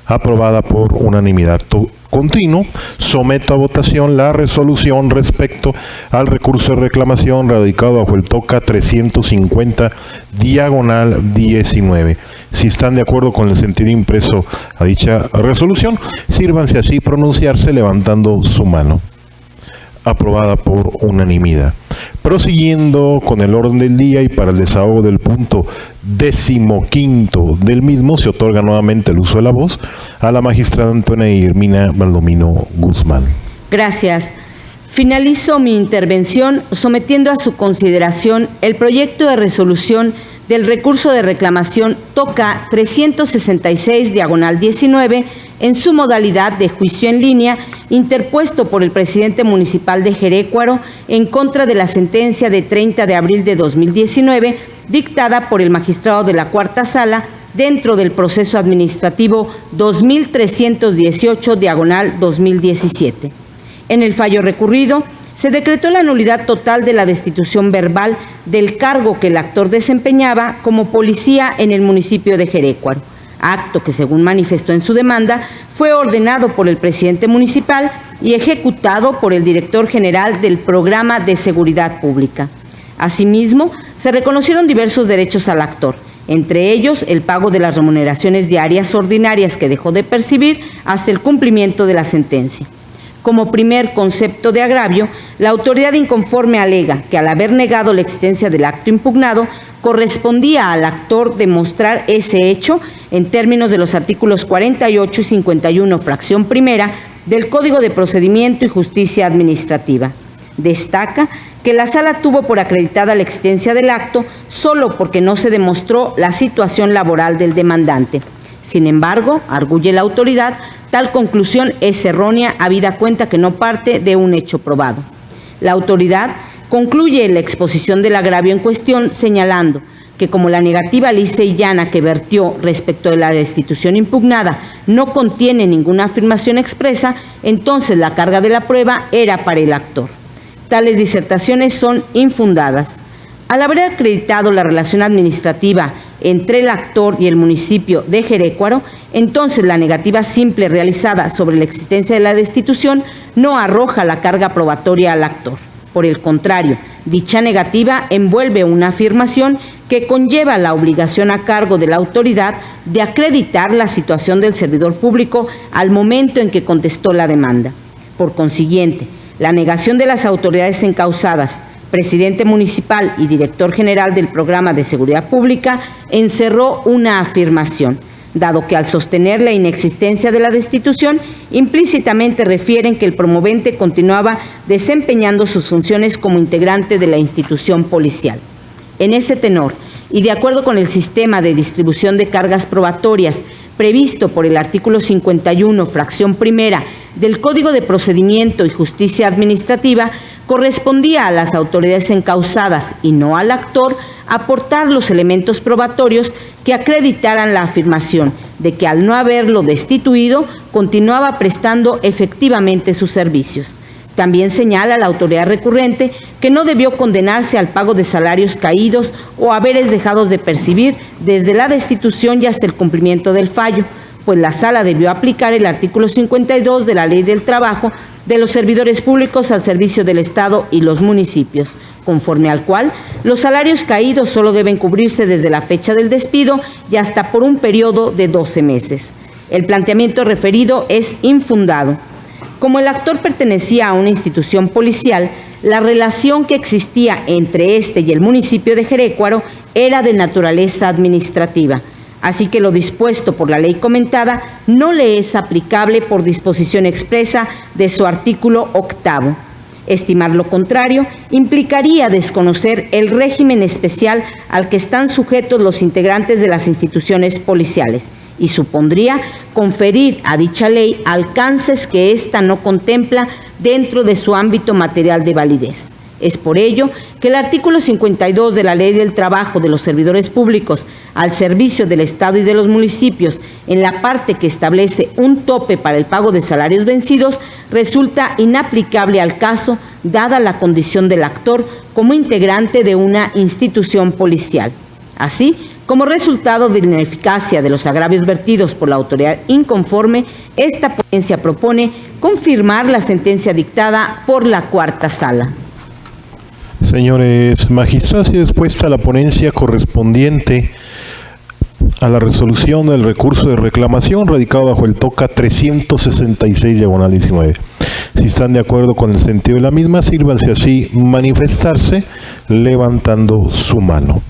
Aprobada por unanimidad. Continuo, someto a votación la resolución respecto al recurso de reclamación radicado bajo el toca 350/19. Si están de acuerdo con el sentido impreso a dicha resolución, sírvanse así pronunciarse levantando su mano. Aprobada por unanimidad. Prosiguiendo con el orden del día y para el desahogo del punto 15º del mismo, se otorga nuevamente el uso de la voz a la magistrada Antonia Guillermina Baldomino Guzmán. Gracias. Finalizo mi intervención sometiendo a su consideración el proyecto de resolución del recurso de reclamación toca 366/19 en su modalidad de juicio en línea interpuesto por el presidente municipal de Jerécuaro en contra de la sentencia de 30 de abril de 2019 dictada por el magistrado de la Cuarta Sala dentro del proceso administrativo 2318/2017. En el fallo recurrido, se decretó la nulidad total de la destitución verbal del cargo que el actor desempeñaba como policía en el municipio de Jerécuaro, acto que, según manifestó en su demanda, fue ordenado por el presidente municipal y ejecutado por el director general del Programa de Seguridad Pública. Asimismo, se reconocieron diversos derechos al actor, entre ellos el pago de las remuneraciones diarias ordinarias que dejó de percibir hasta el cumplimiento de la sentencia. Como primer concepto de agravio, la autoridad inconforme alega que al haber negado la existencia del acto impugnado, correspondía al actor demostrar ese hecho en términos de los artículos 48 y 51, fracción primera, del Código de Procedimiento y Justicia Administrativa. Destaca que la Sala tuvo por acreditada la existencia del acto solo porque no se demostró la situación laboral del demandante. Sin embargo, arguye la autoridad, tal conclusión es errónea habida cuenta que no parte de un hecho probado. La autoridad concluye la exposición del agravio en cuestión señalando que como la negativa lisa y llana que vertió respecto de la destitución impugnada no contiene ninguna afirmación expresa, entonces la carga de la prueba era para el actor. Tales disertaciones son infundadas. Al haber acreditado la relación administrativa entre el actor y el municipio de Jerécuaro, entonces la negativa simple realizada sobre la existencia de la destitución no arroja la carga probatoria al actor. Por el contrario, dicha negativa envuelve una afirmación que conlleva la obligación a cargo de la autoridad de acreditar la situación del servidor público al momento en que contestó la demanda. Por consiguiente, la negación de las autoridades encausadas, presidente municipal y director general del Programa de Seguridad Pública, encerró una afirmación, dado que al sostener la inexistencia de la destitución, implícitamente refieren que el promovente continuaba desempeñando sus funciones como integrante de la institución policial. En ese tenor, y de acuerdo con el sistema de distribución de cargas probatorias previsto por el artículo 51, fracción primera, del Código de Procedimiento y Justicia Administrativa, correspondía a las autoridades encausadas y no al actor aportar los elementos probatorios que acreditaran la afirmación de que al no haberlo destituido, continuaba prestando efectivamente sus servicios. También señala la autoridad recurrente que no debió condenarse al pago de salarios caídos o haberes dejados de percibir desde la destitución y hasta el cumplimiento del fallo, pues la sala debió aplicar el artículo 52 de la Ley del Trabajo de los servidores públicos al servicio del Estado y los municipios, conforme al cual los salarios caídos solo deben cubrirse desde la fecha del despido y hasta por un periodo de 12 meses. El planteamiento referido es infundado. Como el actor pertenecía a una institución policial, la relación que existía entre este y el municipio de Jerécuaro era de naturaleza administrativa, así que lo dispuesto por la ley comentada no le es aplicable por disposición expresa de su artículo 8º. Estimar lo contrario implicaría desconocer el régimen especial al que están sujetos los integrantes de las instituciones policiales y supondría conferir a dicha ley alcances que ésta no contempla dentro de su ámbito material de validez. Es por ello que el artículo 52 de la Ley del Trabajo de los Servidores Públicos al servicio del Estado y de los municipios, en la parte que establece un tope para el pago de salarios vencidos, resulta inaplicable al caso, dada la condición del actor como integrante de una institución policial. Así, como resultado de la ineficacia de los agravios vertidos por la autoridad inconforme, esta ponencia propone confirmar la sentencia dictada por la cuarta sala. Señores magistrados, y dispuesta la ponencia correspondiente a la resolución del recurso de reclamación radicado bajo el TOCA 366/19. Si están de acuerdo con el sentido de la misma, sírvanse así manifestarse levantando su mano.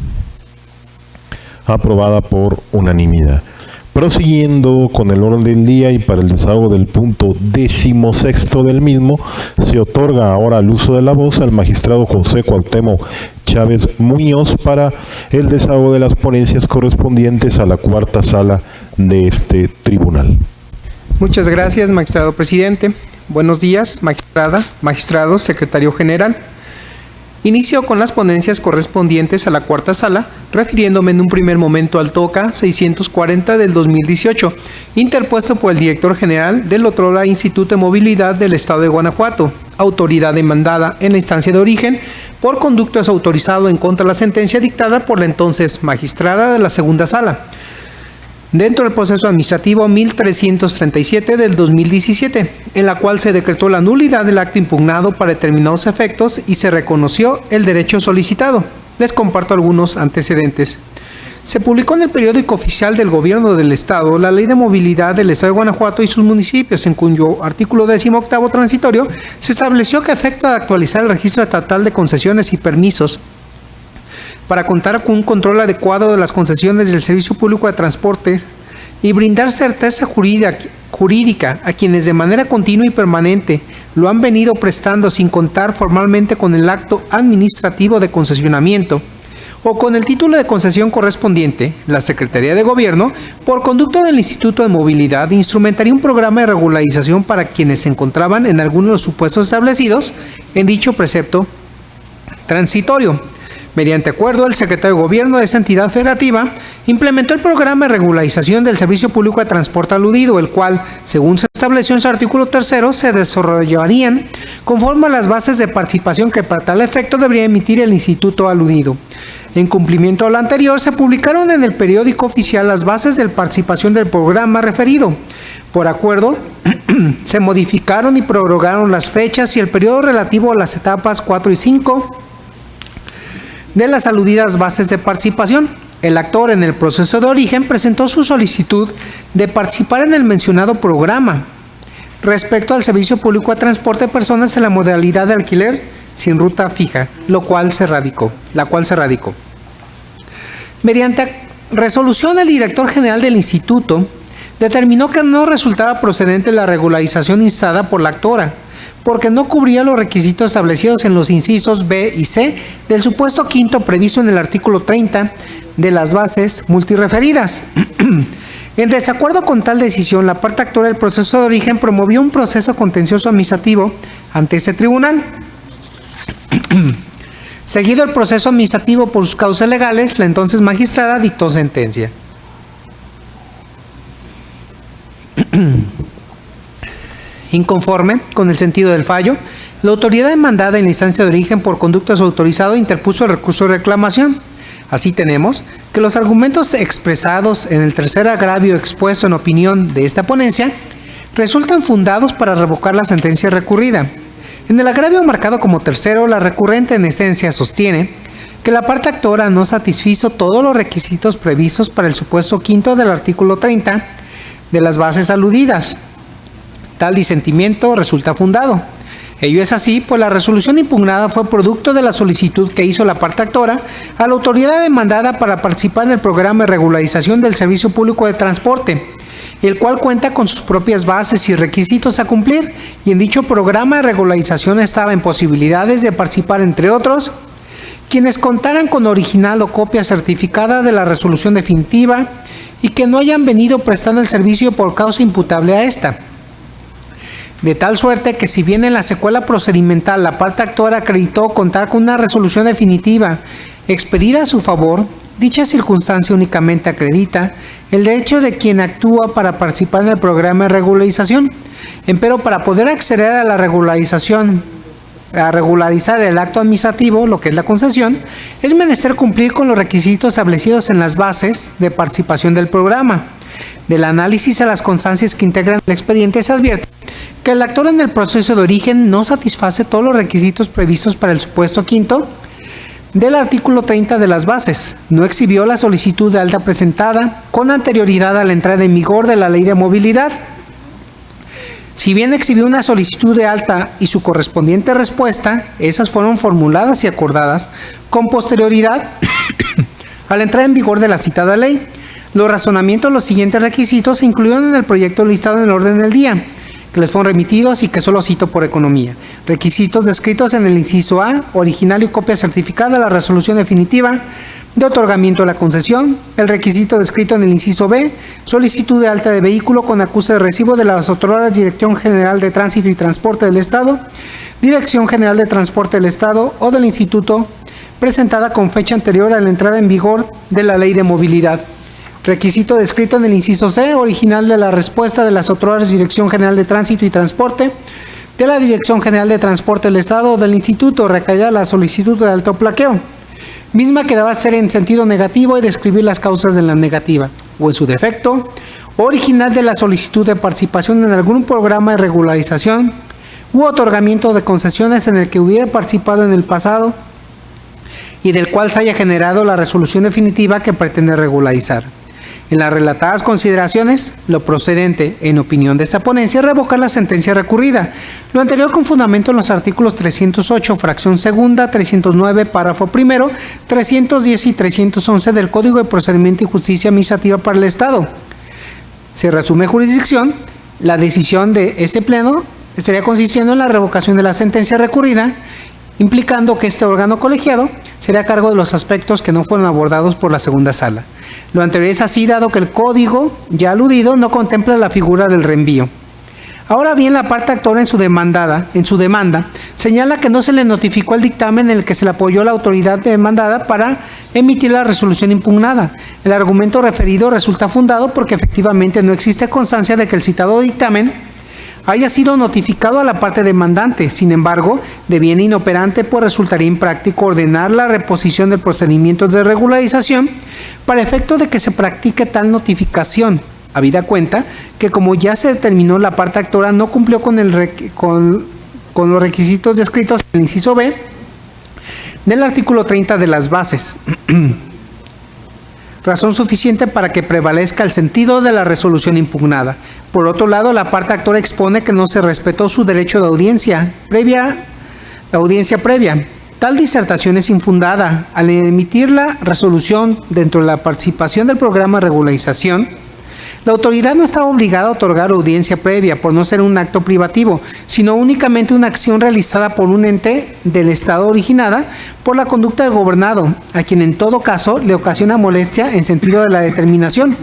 Aprobada por unanimidad. Prosiguiendo con el orden del día y para el desahogo del punto 16º del mismo, se otorga ahora el uso de la voz al magistrado José Cuauhtémoc Chávez Muñoz para el desahogo de las ponencias correspondientes a la cuarta sala de este tribunal. Muchas gracias, magistrado presidente. Buenos días, magistrada, magistrado, secretario general. Inicio con las ponencias correspondientes a la cuarta sala, refiriéndome en un primer momento al TOCA 640 del 2018, interpuesto por el director general del otrora Instituto de Movilidad del Estado de Guanajuato, autoridad demandada en la instancia de origen, por conducto desautorizado en contra de la sentencia dictada por la entonces magistrada de la segunda sala, dentro del proceso administrativo 1337 del 2017, en la cual se decretó la nulidad del acto impugnado para determinados efectos y se reconoció el derecho solicitado. Les comparto algunos antecedentes. Se publicó en el periódico oficial del Gobierno del Estado la Ley de Movilidad del Estado de Guanajuato y sus municipios, en cuyo artículo 18º transitorio se estableció que a efecto de actualizar el registro estatal de concesiones y permisos para contar con un control adecuado de las concesiones del Servicio Público de Transporte y brindar certeza jurídica a quienes de manera continua y permanente lo han venido prestando sin contar formalmente con el acto administrativo de concesionamiento o con el título de concesión correspondiente, la Secretaría de Gobierno, por conducto del Instituto de Movilidad, instrumentaría un programa de regularización para quienes se encontraban en alguno de los supuestos establecidos en dicho precepto transitorio. Mediante acuerdo, el secretario de Gobierno de esa entidad federativa implementó el programa de regularización del Servicio Público de Transporte aludido, el cual, según se estableció en su artículo 3º, se desarrollarían conforme a las bases de participación que para tal efecto debería emitir el instituto aludido. En cumplimiento a lo anterior, se publicaron en el periódico oficial las bases de participación del programa referido. Por acuerdo, se modificaron y prorrogaron las fechas y el periodo relativo a las etapas 4 y 5 de las aludidas bases de participación. El actor en el proceso de origen presentó su solicitud de participar en el mencionado programa respecto al Servicio Público de Transporte de Personas en la modalidad de alquiler sin ruta fija, la cual se radicó. Mediante resolución, el director general del instituto determinó que no resultaba procedente la regularización instada por la actora, porque no cubría los requisitos establecidos en los incisos B y C del supuesto quinto previsto en el artículo 30 de las bases multireferidas. En desacuerdo con tal decisión, la parte actora del proceso de origen promovió un proceso contencioso administrativo ante este tribunal. Seguido el proceso administrativo por sus causas legales, la entonces magistrada dictó sentencia. Inconforme con el sentido del fallo, La autoridad demandada en la instancia de origen por conducto desautorizado interpuso el recurso de reclamación. Así tenemos que los argumentos expresados en el tercer agravio expuesto en opinión de esta ponencia resultan fundados para revocar la sentencia recurrida. En el agravio marcado como tercero, la recurrente en esencia sostiene que la parte actora no satisfizo todos los requisitos previstos para el supuesto quinto del artículo 30 de las bases aludidas. Tal disentimiento resulta fundado. Ello es así, pues la resolución impugnada fue producto de la solicitud que hizo la parte actora a la autoridad demandada para participar en el programa de regularización del Servicio Público de Transporte, el cual cuenta con sus propias bases y requisitos a cumplir, y en dicho programa de regularización estaba en posibilidades de participar, entre otros, quienes contaran con original o copia certificada de la resolución definitiva y que no hayan venido prestando el servicio por causa imputable a esta. De tal suerte que si bien en la secuela procedimental la parte actora acreditó contar con una resolución definitiva expedida a su favor, dicha circunstancia únicamente acredita el derecho de quien actúa para participar en el programa de regularización. Empero, para poder acceder a la regularización, a regularizar el acto administrativo, lo que es la concesión, es menester cumplir con los requisitos establecidos en las bases de participación del programa. Del análisis a las constancias que integran el expediente se advierte que el actor en el proceso de origen no satisface todos los requisitos previstos para el supuesto quinto del artículo 30 de las bases. No exhibió la solicitud de alta presentada con anterioridad a la entrada en vigor de la Ley de Movilidad. Si bien exhibió una solicitud de alta y su correspondiente respuesta, esas fueron formuladas y acordadas con posterioridad a la entrada en vigor de la citada ley. Los razonamientos de los siguientes requisitos se incluyeron en el proyecto listado en el orden del día, que les fueron remitidos y que solo cito por economía. Requisitos descritos en el inciso A, original y copia certificada de la resolución definitiva de otorgamiento de la concesión. El requisito descrito en el inciso B, solicitud de alta de vehículo con acuse de recibo de las autoridades Dirección General de Tránsito y Transporte del Estado, Dirección General de Transporte del Estado o del Instituto, presentada con fecha anterior a la entrada en vigor de la Ley de Movilidad. Requisito descrito en el inciso C, original de la respuesta de las autoridades Dirección General de Tránsito y Transporte, de la Dirección General de Transporte del Estado o del Instituto, recaída la solicitud de alto plaqueo, misma que deba ser en sentido negativo y describir las causas de la negativa, o en su defecto, original de la solicitud de participación en algún programa de regularización u otorgamiento de concesiones en el que hubiera participado en el pasado y del cual se haya generado la resolución definitiva que pretende regularizar. En las relatadas consideraciones, lo procedente, en opinión de esta ponencia, es revocar la sentencia recurrida. Lo anterior con fundamento en los artículos 308, fracción segunda, 309, párrafo primero, 310 y 311 del Código de Procedimiento y Justicia Administrativa para el Estado. Se resume jurisdicción. La decisión de este pleno estaría consistiendo en la revocación de la sentencia recurrida, implicando que este órgano colegiado será a cargo de los aspectos que no fueron abordados por la segunda sala. Lo anterior es así dado que el código ya aludido no contempla la figura del reenvío. Ahora bien, la parte actora en su demanda señala que no se le notificó el dictamen en el que se le apoyó la autoridad demandada para emitir la resolución impugnada. El argumento referido resulta fundado porque efectivamente no existe constancia de que el citado dictamen haya sido notificado a la parte demandante. Sin embargo, de bien inoperante, pues resultaría impráctico ordenar la reposición del procedimiento de regularización para efecto de que se practique tal notificación, habida cuenta que como ya se determinó la parte actora no cumplió con los requisitos descritos en el inciso B del artículo 30 de las bases. Razón suficiente para que prevalezca el sentido de la resolución impugnada. Por otro lado, la parte actora expone que no se respetó su derecho de audiencia previa. Tal disertación es infundada. Al emitir la resolución dentro de la participación del programa de regularización, la autoridad no estaba obligada a otorgar audiencia previa por no ser un acto privativo, sino únicamente una acción realizada por un ente del Estado originada por la conducta del gobernado, a quien en todo caso le ocasiona molestia en sentido de la determinación.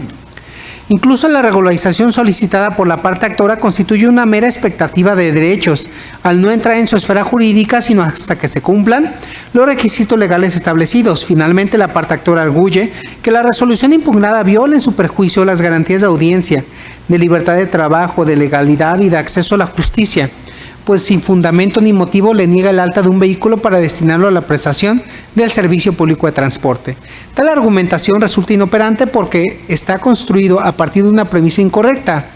Incluso la regularización solicitada por la parte actora constituye una mera expectativa de derechos, al no entrar en su esfera jurídica sino hasta que se cumplan los requisitos legales establecidos. Finalmente, la parte actora arguye que la resolución impugnada viola en su perjuicio las garantías de audiencia, de libertad de trabajo, de legalidad y de acceso a la justicia, pues sin fundamento ni motivo le niega el alta de un vehículo para destinarlo a la prestación del servicio público de transporte. Tal argumentación resulta inoperante porque está construido a partir de una premisa incorrecta,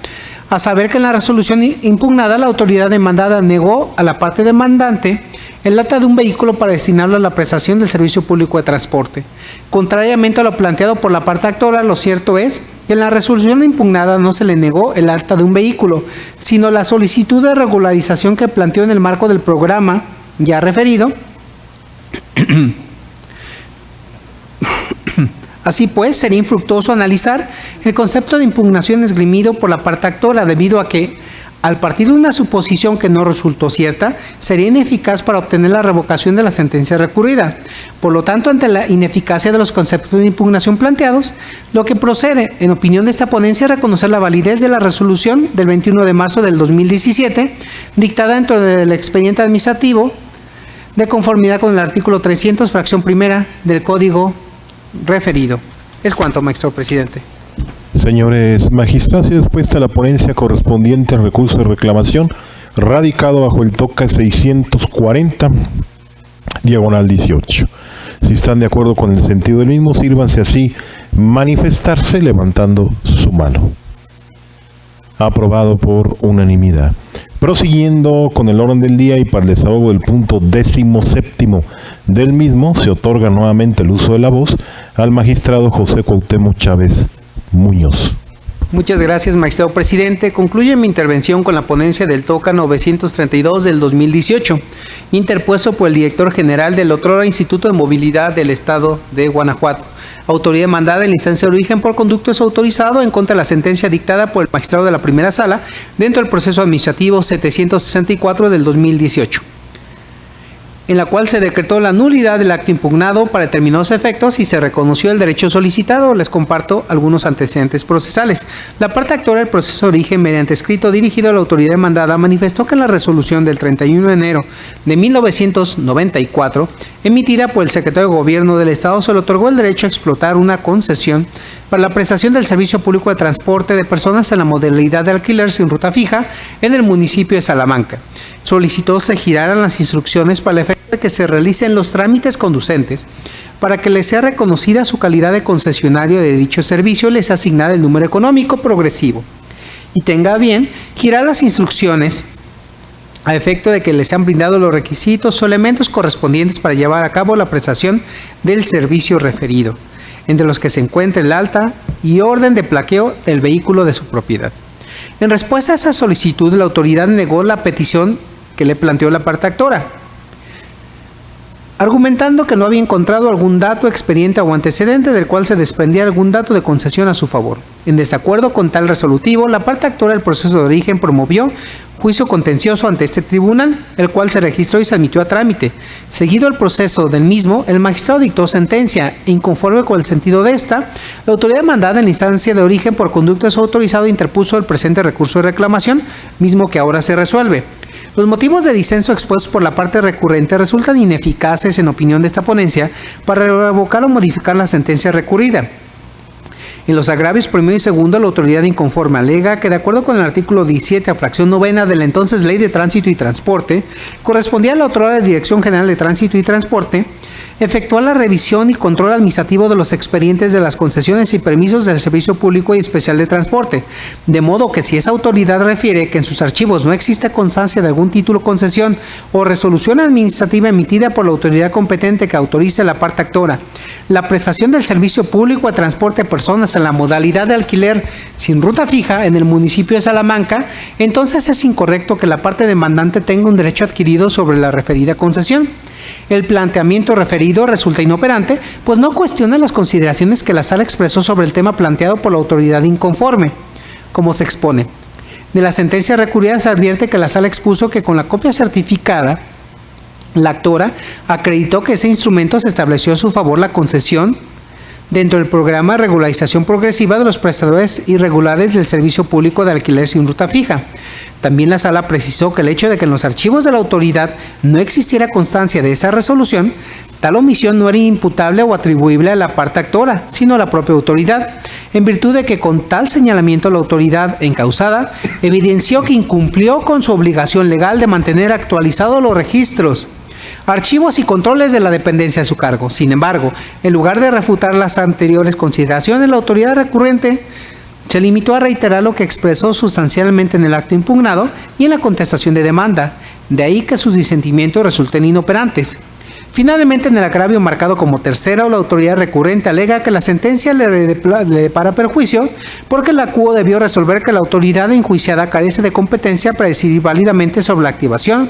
a saber que en la resolución impugnada la autoridad demandada negó a la parte demandante el alta de un vehículo para destinarlo a la prestación del servicio público de transporte. Contrariamente a lo planteado por la parte actora, lo cierto es que en la resolución impugnada no se le negó el alta de un vehículo, sino la solicitud de regularización que planteó en el marco del programa ya referido. Así pues, sería infructuoso analizar el concepto de impugnación esgrimido por la parte actora, debido a que, al partir de una suposición que no resultó cierta, sería ineficaz para obtener la revocación de la sentencia recurrida. Por lo tanto, ante la ineficacia de los conceptos de impugnación planteados, lo que procede, en opinión de esta ponencia, es reconocer la validez de la resolución del 21 de marzo del 2017, dictada dentro del expediente administrativo, de conformidad con el artículo 300, fracción primera del Código referido. Es cuanto, magistrado presidente. Señores magistrados, y después de la ponencia correspondiente al recurso de reclamación radicado bajo el TOCA 640, diagonal 18. Si están de acuerdo con el sentido del mismo, sírvanse así manifestarse levantando su mano. Aprobado por unanimidad. Prosiguiendo con el orden del día y para el desahogo del punto 17º del mismo, se otorga nuevamente el uso de la voz al magistrado José Cuauhtémoc Chávez Muñoz. Muchas gracias, magistrado presidente. Concluye mi intervención con la ponencia del TOCA 932 del 2018, interpuesto por el director general del otrora Instituto de Movilidad del Estado de Guanajuato. Autoridad demandada en instancia de origen por conducto desautorizado en contra de la sentencia dictada por el magistrado de la primera sala dentro del proceso administrativo 764 del 2018. En la cual se decretó la nulidad del acto impugnado para determinados efectos y se reconoció el derecho solicitado. Les comparto algunos antecedentes procesales. La parte actora del proceso de origen, mediante escrito dirigido a la autoridad demandada, manifestó que en la resolución del 31 de enero de 1994, emitida por el secretario de Gobierno del Estado, se le otorgó el derecho a explotar una concesión para la prestación del servicio público de transporte de personas en la modalidad de alquiler sin ruta fija en el municipio de Salamanca. Solicitó se giraran las instrucciones para el efecto de que se realicen los trámites conducentes para que les sea reconocida su calidad de concesionario de dicho servicio, les asignada el número económico progresivo y tenga bien girar las instrucciones a efecto de que les sean brindados los requisitos o elementos correspondientes para llevar a cabo la prestación del servicio referido, entre los que se encuentra el alta y orden de plaqueo del vehículo de su propiedad. En respuesta a esa solicitud, la autoridad negó la petición que le planteó la parte actora, argumentando que no había encontrado algún dato, expediente o antecedente del cual se desprendía algún dato de concesión a su favor. En desacuerdo con tal resolutivo, la parte actora del proceso de origen promovió juicio contencioso ante este tribunal, el cual se registró y se admitió a trámite. Seguido el proceso del mismo, el magistrado dictó sentencia e inconforme con el sentido de esta, la autoridad demandada en la instancia de origen por conducto desautorizado interpuso el presente recurso de reclamación, mismo que ahora se resuelve. Los motivos de disenso expuestos por la parte recurrente resultan ineficaces en opinión de esta ponencia para revocar o modificar la sentencia recurrida. En los agravios primero y segundo, la autoridad inconforme alega que, de acuerdo con el artículo 17, a fracción novena de la entonces Ley de Tránsito y Transporte, correspondía a la otrora Dirección General de Tránsito y Transporte efectuar la revisión y control administrativo de los expedientes de las concesiones y permisos del Servicio Público y Especial de Transporte, de modo que si esa autoridad refiere que en sus archivos no existe constancia de algún título, concesión o resolución administrativa emitida por la autoridad competente que autorice la parte actora la prestación del servicio público de transporte de personas en la modalidad de alquiler sin ruta fija en el municipio de Salamanca, entonces es incorrecto que la parte demandante tenga un derecho adquirido sobre la referida concesión. El planteamiento referido resulta inoperante, pues no cuestiona las consideraciones que la sala expresó sobre el tema planteado por la autoridad inconforme, como se expone. De la sentencia recurrida se advierte que la sala expuso que con la copia certificada, la actora acreditó que ese instrumento se estableció a su favor la concesión dentro del programa de regularización progresiva de los prestadores irregulares del servicio público de alquiler sin ruta fija. También la sala precisó que el hecho de que en los archivos de la autoridad no existiera constancia de esa resolución, tal omisión no era imputable o atribuible a la parte actora, sino a la propia autoridad. en virtud de que con tal señalamiento la autoridad encausada evidenció que incumplió con su obligación legal de mantener actualizados los registros, archivos y controles de la dependencia a su cargo. Sin embargo, en lugar de refutar las anteriores consideraciones, la autoridad recurrente se limitó a reiterar lo que expresó sustancialmente en el acto impugnado y en la contestación de demanda, de ahí que sus disentimientos resulten inoperantes. Finalmente, en el agravio marcado como tercero, la autoridad recurrente alega que la sentencia le depara perjuicio porque la CUO debió resolver que la autoridad enjuiciada carece de competencia para decidir válidamente sobre la activación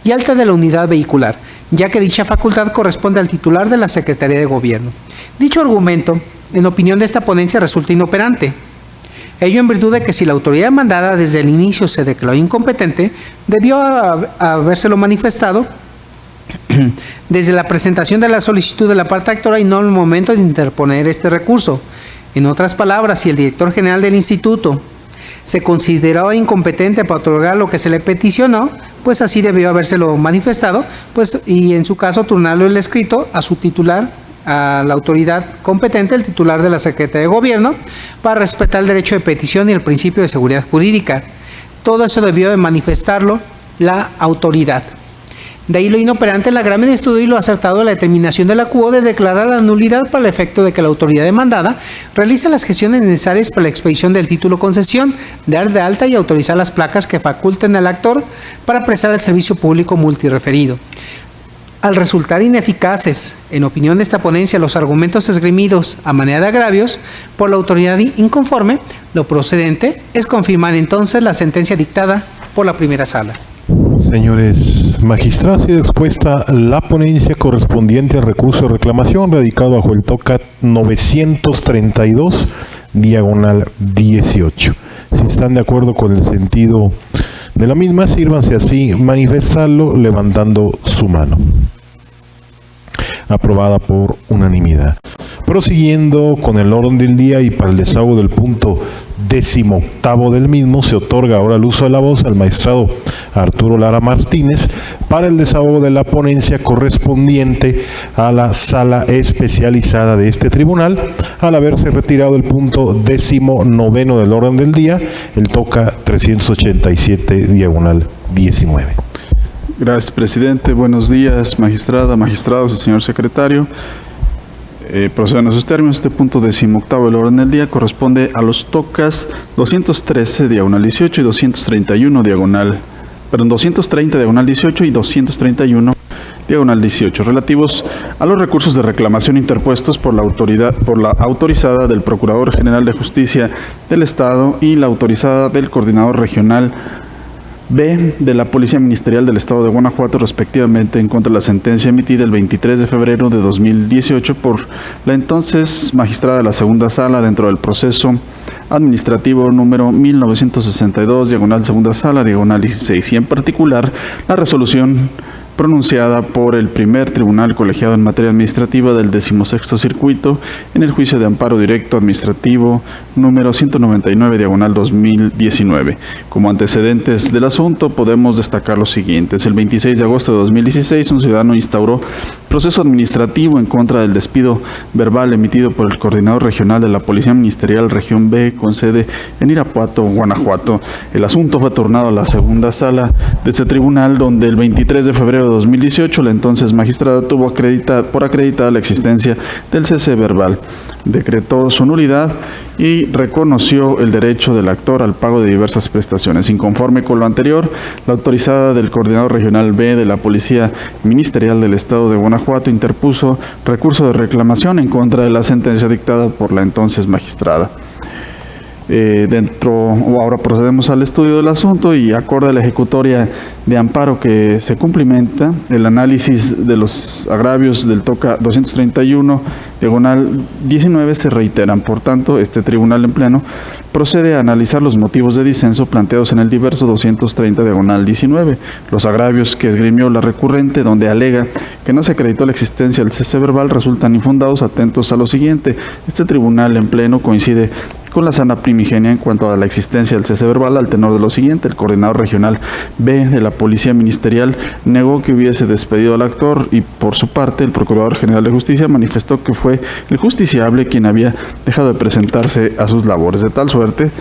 y alta de la unidad vehicular, ya que dicha facultad corresponde al titular de la Secretaría de Gobierno. Dicho argumento, en opinión de esta ponencia, resulta inoperante. Ello en virtud de que si la autoridad demandada desde el inicio se declaró incompetente, debió habérselo manifestado desde la presentación de la solicitud de la parte actora y no en el momento de interponer este recurso. En otras palabras, si el director general del instituto se consideraba incompetente para otorgar lo que se le peticionó, pues así debió habérselo manifestado, pues, y en su caso turnarlo el escrito a su titular, a la autoridad competente, el titular de la Secretaría de Gobierno, para respetar el derecho de petición y el principio de seguridad jurídica. Todo eso debió de manifestarlo la autoridad. De ahí lo inoperante, el gravamen estudio y lo acertado de la determinación de la CUO de declarar la nulidad para el efecto de que la autoridad demandada realice las gestiones necesarias para la expedición del título concesión, dar de alta y autorizar las placas que faculten al actor para prestar el servicio público multireferido. Al resultar ineficaces, en opinión de esta ponencia, los argumentos esgrimidos a manera de agravios por la autoridad inconforme, lo procedente es confirmar entonces la sentencia dictada por la primera sala. Señores magistrados, ha sido expuesta la ponencia correspondiente al recurso de reclamación radicado bajo el TOCAT 932/18. Si están de acuerdo con el sentido de la misma, sírvanse así manifestarlo levantando su mano. Aprobada por unanimidad. Prosiguiendo con el orden del día y para el desahogo del punto 18º del mismo, se otorga ahora el uso de la voz al magistrado Arturo Lara Martínez para el desahogo de la ponencia correspondiente a la sala especializada de este tribunal, al haberse retirado el punto 19º del orden del día, el TOCA 387/19. Gracias, presidente. Buenos días, magistrada, magistrados y señor secretario. Proceden a sus términos. Este punto 18º del orden del día corresponde a los TOCAS 213/18 y 230/18 y 231/18, relativos a los recursos de reclamación interpuestos por la autorizada del Procurador General de Justicia del Estado y la autorizada del Coordinador Regional B de la Policía Ministerial del Estado de Guanajuato, respectivamente, en contra de la sentencia emitida el 23 de febrero de 2018 por la entonces magistrada de la Segunda Sala dentro del proceso administrativo número 1962, segunda sala, 16, y en particular la resolución pronunciada por el primer tribunal colegiado en materia administrativa del 16º Circuito en el juicio de amparo directo administrativo número 199/2019. Como antecedentes del asunto podemos destacar los siguientes. El 26 de agosto de 2016 un ciudadano instauró proceso administrativo en contra del despido verbal emitido por el coordinador regional de la Policía Ministerial Región B con sede en Irapuato, Guanajuato. El asunto fue turnado a la segunda sala de este tribunal, donde el 23 de febrero de 2018 la entonces magistrada tuvo por acreditada la existencia del cese verbal, decretó su nulidad y reconoció el derecho del actor al pago de diversas prestaciones. Inconforme con lo anterior, la autorizada del Coordinador Regional B de la Policía Ministerial del Estado de Guanajuato interpuso recurso de reclamación en contra de la sentencia dictada por la entonces magistrada. Ahora procedemos al estudio del asunto y acorde a la ejecutoria de amparo que se cumplimenta, el análisis de los agravios del TOCA 231/19 se reiteran. Por tanto, este tribunal en pleno procede a analizar los motivos de disenso planteados en el diverso 230/19, los agravios que esgrimió la recurrente, donde alega que no se acreditó la existencia del cese verbal, resultan infundados. Atentos a lo siguiente. Este tribunal en pleno coincide con la sala primigenia en cuanto a la existencia del cese verbal, al tenor de lo siguiente: el coordinador regional B de la Policía Ministerial negó que hubiese despedido al actor, y por su parte el Procurador General de Justicia manifestó que fue el justiciable quien había dejado de presentarse a sus labores. De tal suerte,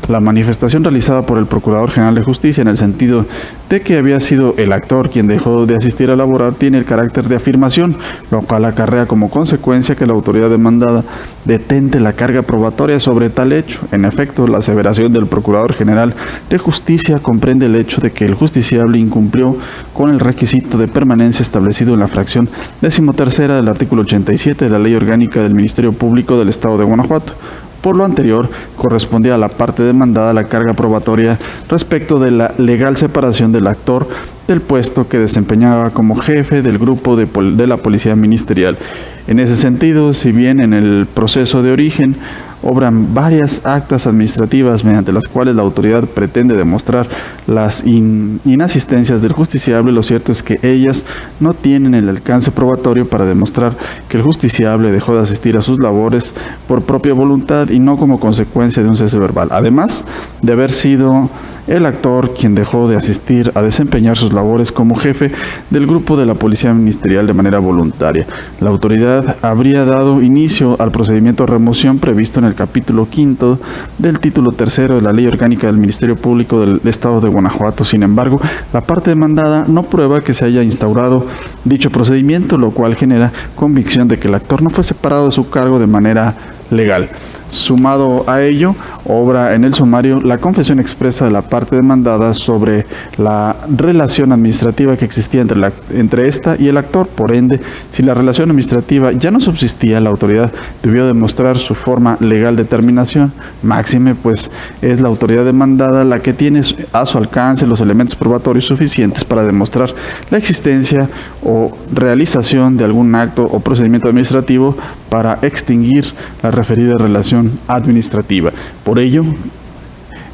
la manifestación realizada por el Procurador General de Justicia en el sentido de que había sido el actor quien dejó de asistir a laborar tiene el carácter de afirmación, lo cual acarrea como consecuencia que la autoridad demandada detente la carga probatoria sobre tal hecho. En efecto, la aseveración del Procurador General de Justicia comprende el hecho de que el justiciable incumplió con el requisito de permanencia establecido en la fracción 13ª del artículo 87 de la Ley Orgánica del Ministerio Público del Estado de Guanajuato. Por lo anterior, correspondía a la parte demandada la carga probatoria respecto de la legal separación del actor del puesto que desempeñaba como jefe del grupo de la Policía Ministerial. En ese sentido, si bien en el proceso de origen obran varias actas administrativas mediante las cuales la autoridad pretende demostrar las inasistencias del justiciable, lo cierto es que ellas no tienen el alcance probatorio para demostrar que el justiciable dejó de asistir a sus labores por propia voluntad y no como consecuencia de un cese verbal, además de haber sido el actor quien dejó de asistir a desempeñar sus labores como jefe del grupo de la Policía Ministerial de manera voluntaria. La autoridad habría dado inicio al procedimiento de remoción previsto en el capítulo 5 del título 3 de la Ley Orgánica del Ministerio Público del Estado de Guanajuato. Sin embargo, la parte demandada no prueba que se haya instaurado dicho procedimiento, lo cual genera convicción de que el actor no fue separado de su cargo de manera legal. Sumado a ello, obra en el sumario la confesión expresa de la parte demandada sobre la relación administrativa que existía entre esta y el actor. Por ende, si la relación administrativa ya no subsistía, la autoridad debió demostrar su forma legal de terminación. Máxime, pues es la autoridad demandada la que tiene a su alcance los elementos probatorios suficientes para demostrar la existencia o realización de algún acto o procedimiento administrativo para extinguir la referida relación administrativa. Por ello,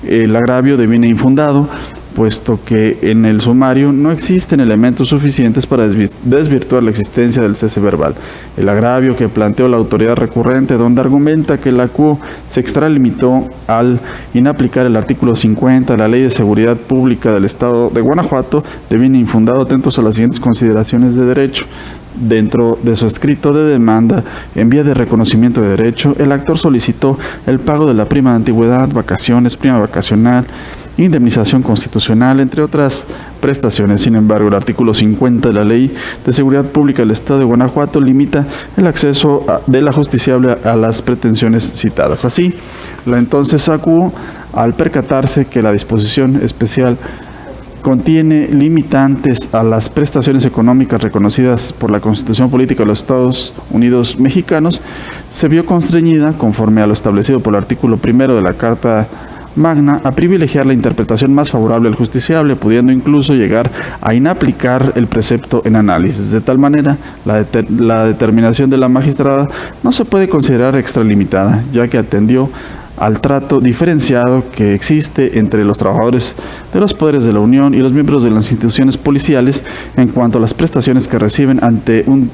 el agravio deviene infundado, puesto que en el sumario no existen elementos suficientes para desvirtuar la existencia del cese verbal. El agravio que planteó la autoridad recurrente, donde argumenta que la CUO se extralimitó al inaplicar el artículo 50 de la Ley de Seguridad Pública del Estado de Guanajuato, deviene infundado, atentos a las siguientes consideraciones de derecho. Dentro de su escrito de demanda en vía de reconocimiento de derecho, el actor solicitó el pago de la prima de antigüedad, vacaciones, prima vacacional, indemnización constitucional, entre otras prestaciones. Sin embargo, el artículo 50 de la Ley de Seguridad Pública del Estado de Guanajuato limita el acceso de la justiciable a las pretensiones citadas. Así, la entonces ACU, al percatarse que la disposición especial contiene limitantes a las prestaciones económicas reconocidas por la Constitución Política de los Estados Unidos Mexicanos, se vio constreñida, conforme a lo establecido por el artículo 1 de la Carta Magna, a privilegiar la interpretación más favorable al justiciable, pudiendo incluso llegar a inaplicar el precepto en análisis. De tal manera, la determinación de la magistrada no se puede considerar extralimitada, ya que atendió al trato diferenciado que existe entre los trabajadores de los poderes de la Unión y los miembros de las instituciones policiales en cuanto a las prestaciones que reciben ante un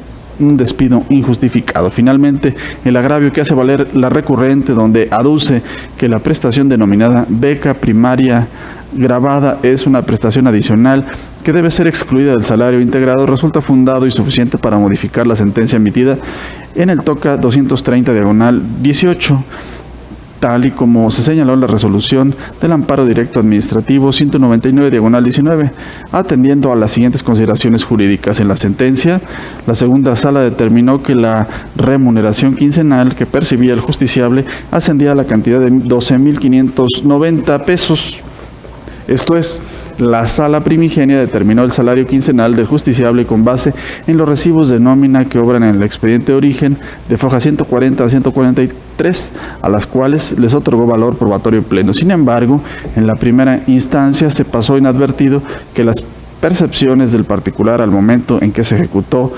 despido injustificado. Finalmente, el agravio que hace valer la recurrente, donde aduce que la prestación denominada beca primaria gravada es una prestación adicional que debe ser excluida del salario integrado, resulta fundado y suficiente para modificar la sentencia emitida en el TOCA 230/18, tal y como se señaló en la resolución del amparo directo administrativo 199/19, atendiendo a las siguientes consideraciones jurídicas. En la sentencia, la segunda sala determinó que la remuneración quincenal que percibía el justiciable ascendía a la cantidad de 12,590 pesos. Esto es, la sala primigenia determinó el salario quincenal del justiciable con base en los recibos de nómina que obran en el expediente de origen de foja 140 a 143, a las cuales les otorgó valor probatorio pleno. Sin embargo, en la primera instancia se pasó inadvertido que las percepciones del particular al momento en que se ejecutó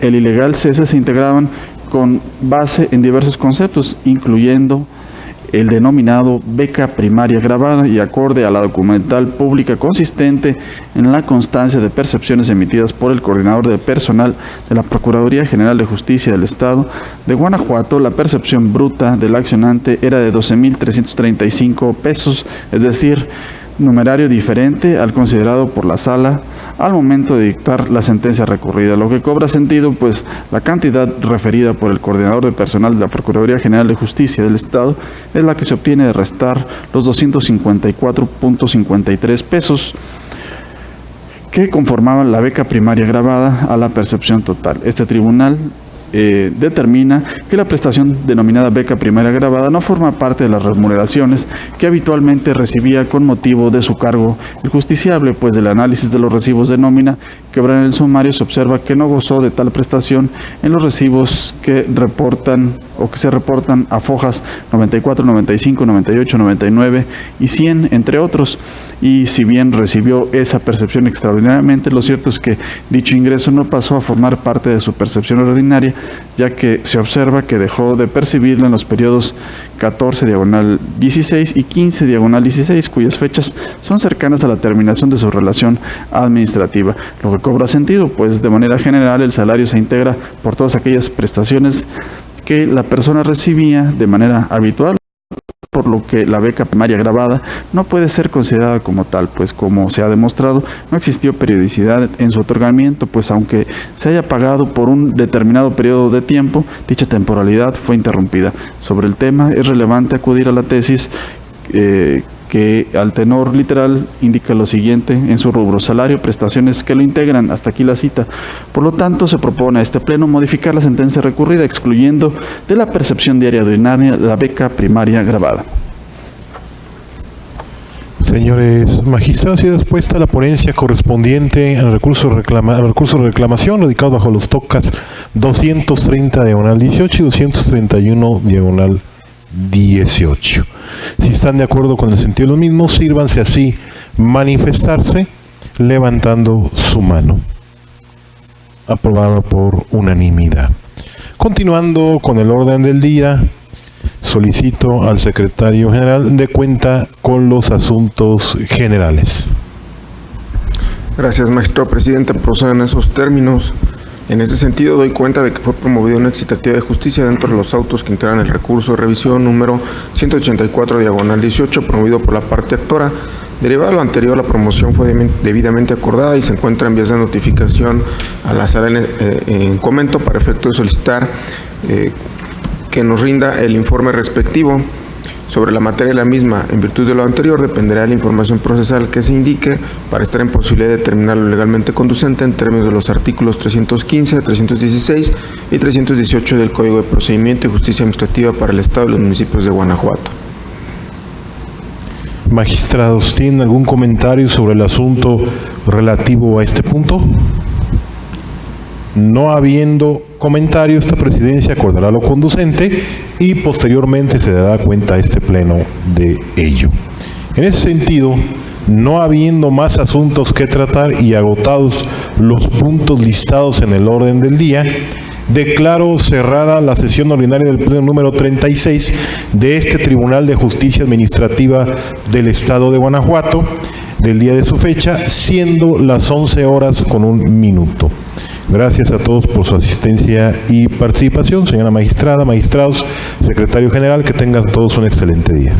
el ilegal cese se integraban con base en diversos conceptos, incluyendo el denominado beca primaria grabada y acorde a la documental pública consistente en la constancia de percepciones emitidas por el coordinador de personal de la Procuraduría General de Justicia del Estado de Guanajuato, la percepción bruta del accionante era de 12,335 pesos, es decir, numerario diferente al considerado por la sala al momento de dictar la sentencia recurrida, lo que cobra sentido, pues la cantidad referida por el coordinador de personal de la Procuraduría General de Justicia del Estado es la que se obtiene de restar los 254.53 pesos que conformaban la beca primaria grabada a la percepción total. Este tribunal determina que la prestación denominada beca primaria grabada no forma parte de las remuneraciones que habitualmente recibía con motivo de su cargo el justiciable, pues del análisis de los recibos de nómina que obran en el sumario se observa que no gozó de tal prestación en los recibos que reportan o que se reportan a fojas 94, 95, 98, 99 y 100, entre otros. Y si bien recibió esa percepción extraordinariamente, lo cierto es que dicho ingreso no pasó a formar parte de su percepción ordinaria, ya que se observa que dejó de percibirla en los periodos 14/16 y 15/16, cuyas fechas son cercanas a la terminación de su relación administrativa. Lo que cobra sentido, pues de manera general el salario se integra por todas aquellas prestaciones que la persona recibía de manera habitual, por lo que la beca primaria grabada no puede ser considerada como tal, pues como se ha demostrado, no existió periodicidad en su otorgamiento, pues aunque se haya pagado por un determinado periodo de tiempo, dicha temporalidad fue interrumpida. Sobre el tema es relevante acudir a la tesis que al tenor literal indica lo siguiente en su rubro: salario, prestaciones que lo integran, hasta aquí la cita. Por lo tanto, se propone a este pleno modificar la sentencia recurrida, excluyendo de la percepción diaria ordinaria la beca primaria grabada. Señores magistrados, y dispuesta la ponencia correspondiente al recurso de reclamación radicado bajo los tocas 230/18 y 231/18. Si están de acuerdo con el sentido de lo mismo, sírvanse así manifestarse levantando su mano. Aprobado por unanimidad. Continuando con el orden del día, solicito al secretario general de cuenta con los asuntos generales. Gracias, magistrado presidente. Procedo en esos términos. En ese sentido, doy cuenta de que fue promovida una excitativa de justicia dentro de los autos que integran el recurso de revisión número 184/18, promovido por la parte actora. Derivado de lo anterior, la promoción fue debidamente acordada y se encuentra en vías de notificación a la sala en comento para efecto de solicitar que nos rinda el informe respectivo. Sobre la materia de la misma, en virtud de lo anterior, dependerá de la información procesal que se indique para estar en posibilidad de determinar lo legalmente conducente en términos de los artículos 315, 316 y 318 del Código de Procedimiento y Justicia Administrativa para el Estado y los municipios de Guanajuato. Magistrados, ¿tienen algún comentario sobre el asunto relativo a este punto? No habiendo comentario, esta presidencia acordará lo conducente y posteriormente se dará cuenta a este pleno de ello. En ese sentido, no habiendo más asuntos que tratar y agotados los puntos listados en el orden del día, declaro cerrada la sesión ordinaria del pleno número 36 de este Tribunal de Justicia Administrativa del Estado de Guanajuato, del día de su fecha, siendo las 11:01. Gracias a todos por su asistencia y participación. Señora magistrada, magistrados, secretario general, que tengan todos un excelente día.